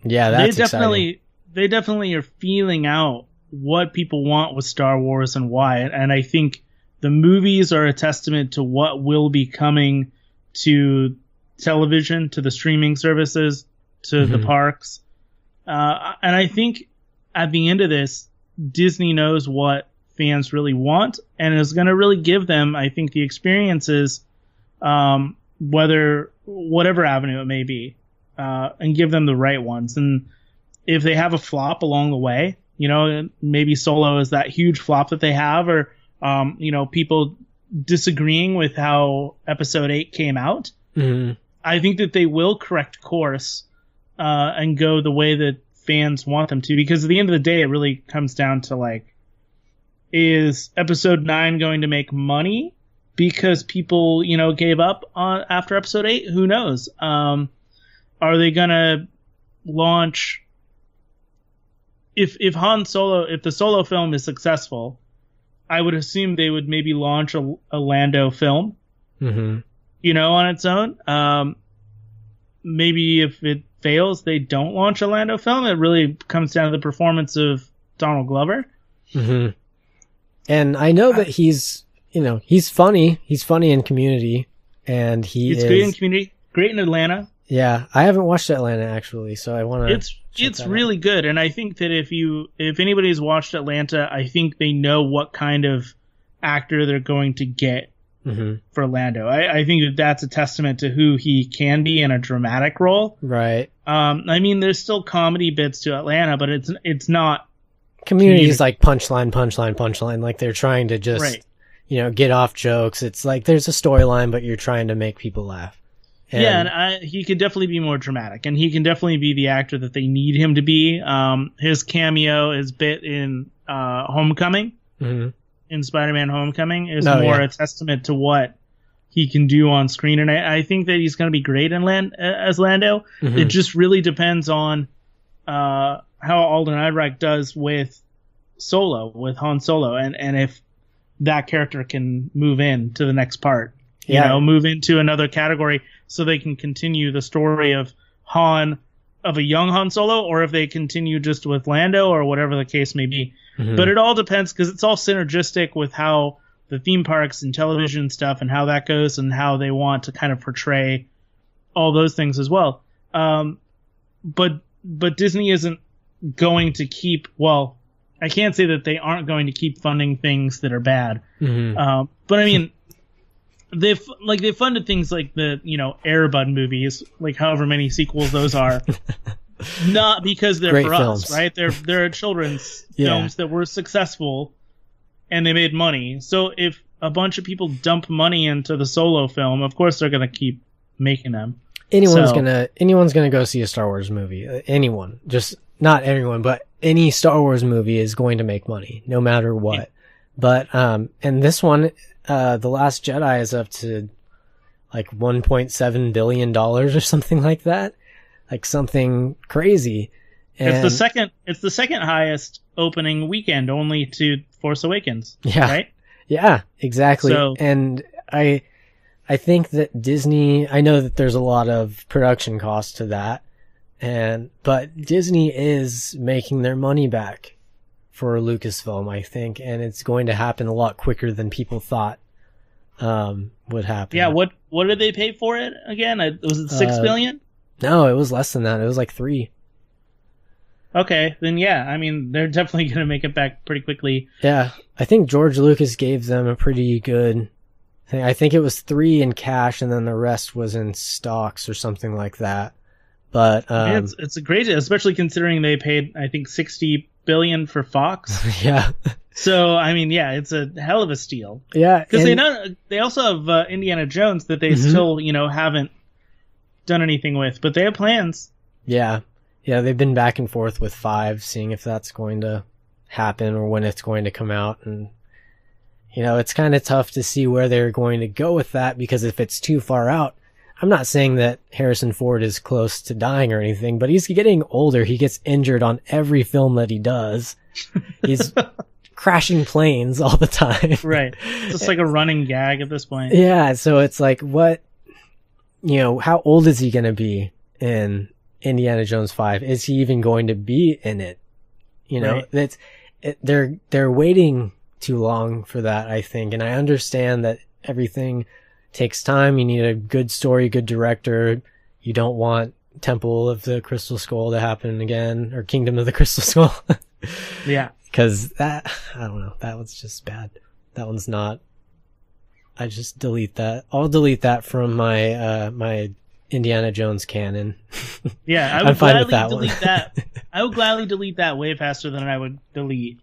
Yeah, that's exciting. They definitely are feeling out what people want with Star Wars and why. And I think the movies are a testament to what will be coming to television, to the streaming services, to the parks. And I think at the end of this, Disney knows what fans really want and is going to really give them, I think, the experiences, whatever avenue it may be, and give them the right ones. And if they have a flop along the way, maybe Solo is that huge flop that they have, or people disagreeing with how Episode 8 came out. I think that they will correct course and go the way that fans want them to, because at the end of the day, it really comes down to, like, is Episode 9 going to make money because people, gave up on after Episode 8? Who knows? Are they going to launch... If the Solo film is successful, I would assume they would maybe launch a Lando film, on its own. Maybe if it fails, they don't launch a Lando film. It really comes down to the performance of Donald Glover. Mm-hmm. And I know that he's funny. He's funny in Community, and he's great in Community, great in Atlanta. Yeah, I haven't watched Atlanta actually, so I want to. It's really good, and I think that if anybody's watched Atlanta, I think they know what kind of actor they're going to get for Lando. I think that's a testament to who he can be in a dramatic role. Right. I mean, there's still comedy bits to Atlanta, but it's not. Community is like punchline. Like they're trying to just, get off jokes. It's like there's a storyline, but you're trying to make people laugh. And he could definitely be more dramatic, and he can definitely be the actor that they need him to be. His cameo, his bit in Homecoming, in Spider-Man Homecoming, is a testament to what he can do on screen, and I think that he's going to be great as Lando. It just really depends on how Alden Ehrenreich does with Han Solo, and if that character can move in to the next part. Move into another category so they can continue the story of a young Han Solo, or if they continue just with Lando, or whatever the case may be. But it all depends, because it's all synergistic with how the theme parks and television stuff and how that goes, and how they want to kind of portray all those things as well. But Disney isn't going to keep, well, I can't say that they aren't going to keep funding things that are bad. But I mean, they've funded things like the Air Bud movies, like however many sequels those are, not because they're great for films. us, right? They're children's films that were successful and they made money. So if a bunch of people dump money into the Solo film, of course they're gonna keep making them. Anyone's gonna go see a Star Wars movie. Anyone, just not everyone, but any Star Wars movie is going to make money, no matter what. Yeah. But and this one, The Last Jedi is up to like $1.7 billion or something like that, like something crazy. And it's the second highest opening weekend, only to Force Awakens. Yeah, right. Yeah, exactly. So, and I think that Disney, I know that there's a lot of production costs to that, but Disney is making their money back for Lucasfilm, I think, and it's going to happen a lot quicker than people thought would happen. Yeah, what did they pay for it again? Was it $6 billion? No, it was less than that. It was like 3. Okay, then yeah, I mean, they're definitely going to make it back pretty quickly. Yeah, I think George Lucas gave them a pretty good thing. I think it was 3 in cash, and then the rest was in stocks or something like that. But it's a great, especially considering they paid, I think, $60 billion for Fox. Yeah. So I mean, yeah, it's a hell of a steal. Yeah, because they also have Indiana Jones that they still haven't done anything with, but they have plans. Yeah, they've been back and forth with 5, seeing if that's going to happen or when it's going to come out, and it's kind of tough to see where they're going to go with that, because if it's too far out, I'm not saying that Harrison Ford is close to dying or anything, but he's getting older. He gets injured on every film that he does. He's crashing planes all the time. Right. It's just like a running gag at this point. Yeah. So it's like, how old is he going to be in Indiana Jones 5? Is he even going to be in it? Right. They're waiting too long for that, I think. And I understand that everything takes time. You need a good story, good director. You don't want Temple of the Crystal Skull to happen again, or Kingdom of the Crystal Skull. Yeah. Because I don't know, that one's just bad. That one's not. I just delete that. I'll delete that from my my Indiana Jones canon. Yeah, I would gladly delete that. I would gladly delete that way faster than I would delete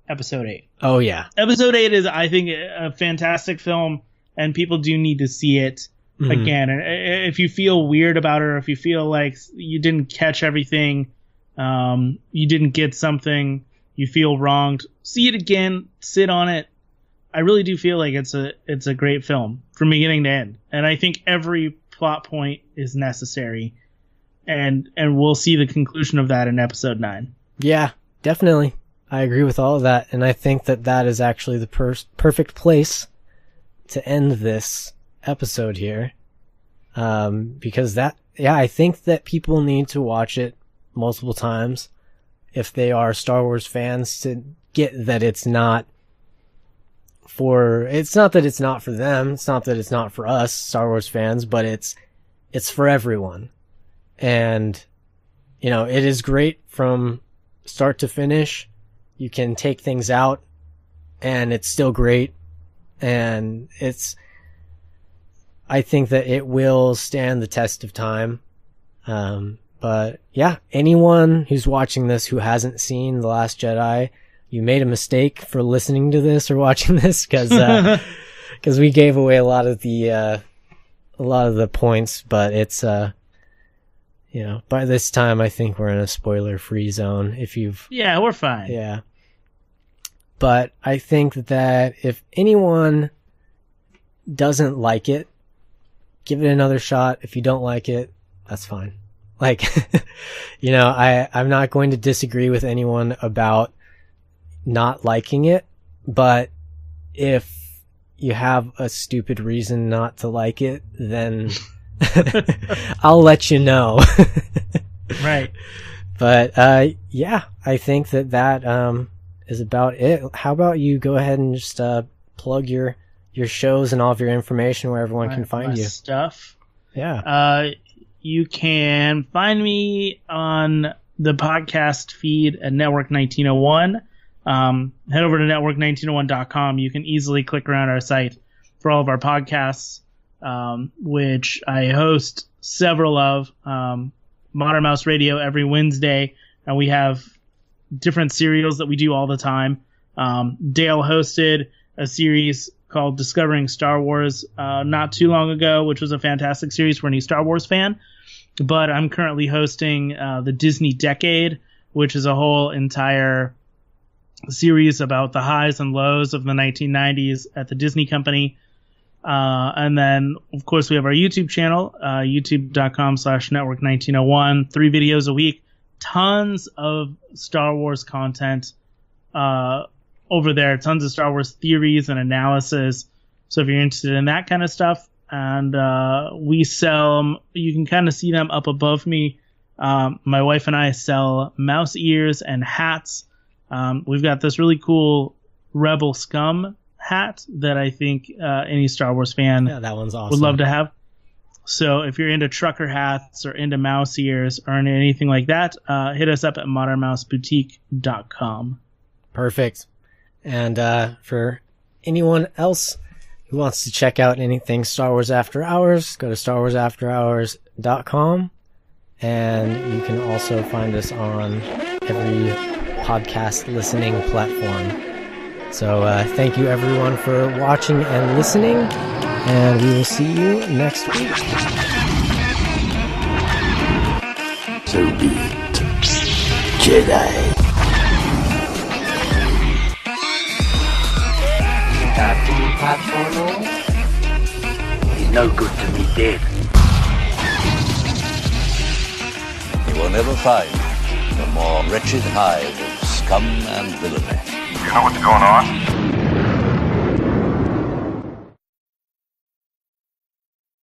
Episode 8. Oh yeah. Episode 8 is, I think, a fantastic film, and people do need to see it again. And if you feel weird about it, or if you feel like you didn't catch everything, you didn't get something, you feel wronged, see it again, sit on it. I really do feel like it's a great film from beginning to end, and I think every plot point is necessary, and we'll see the conclusion of that in Episode 9. Yeah, definitely. I agree with all of that, and I think that is actually the perfect place to end this episode here, because I think that people need to watch it multiple times if they are Star Wars fans, to get that it's not that it's not for them, it's not that it's not for us Star Wars fans, but it's for everyone. And, you know, it is great from start to finish. You can take things out and it's still great. And I think that it will stand the test of time. But yeah, anyone who's watching this who hasn't seen The Last Jedi, you made a mistake for listening to this or watching this, because we gave away a lot of the points, but it's, you know, by this time I think we're in a spoiler free zone Yeah, we're fine. Yeah. But I think that if anyone doesn't like it, give it another shot. If you don't like it, that's fine. Like, you know, I'm not going to disagree with anyone about not liking it, but if you have a stupid reason not to like it, then I'll let you know. Right. But, yeah, I think that is about it. How about you go ahead and just, plug your shows and all of your information where everyone can find you. Stuff. Yeah. You can find me on the podcast feed at Network 1901. Head over to network1901.com. You can easily click around our site for all of our podcasts, which I host several of. Modern Mouse Radio every Wednesday, and we have different serials that we do all the time. Dale hosted a series called Discovering Star Wars not too long ago, which was a fantastic series for any Star Wars fan. But I'm currently hosting the Disney Decade, which is a whole entire series about the highs and lows of the 1990s at the Disney Company. And then, of course, we have our YouTube channel, youtube.com/network1901, 3 videos a week, tons of Star Wars content over there, tons of Star Wars theories and analysis. So if you're interested in that kind of stuff, and we sell them, you can kind of see them up above me. My wife and I sell mouse ears and hats. We've got this really cool Rebel Scum hat that I think any Star Wars fan that one's awesome. would love to have. So if you're into trucker hats or into mouse ears or into anything like that, hit us up at modernmouseboutique.com. Perfect. And for anyone else who wants to check out anything Star Wars After Hours, go to starwarsafterhours.com. And you can also find us on every podcast listening platform. So thank you everyone for watching and listening, and we will see you next week. So be it, Jedi. That fool platform, he's no good to me dead. You will never find a more wretched hive of scum and villainy. You know what's going on?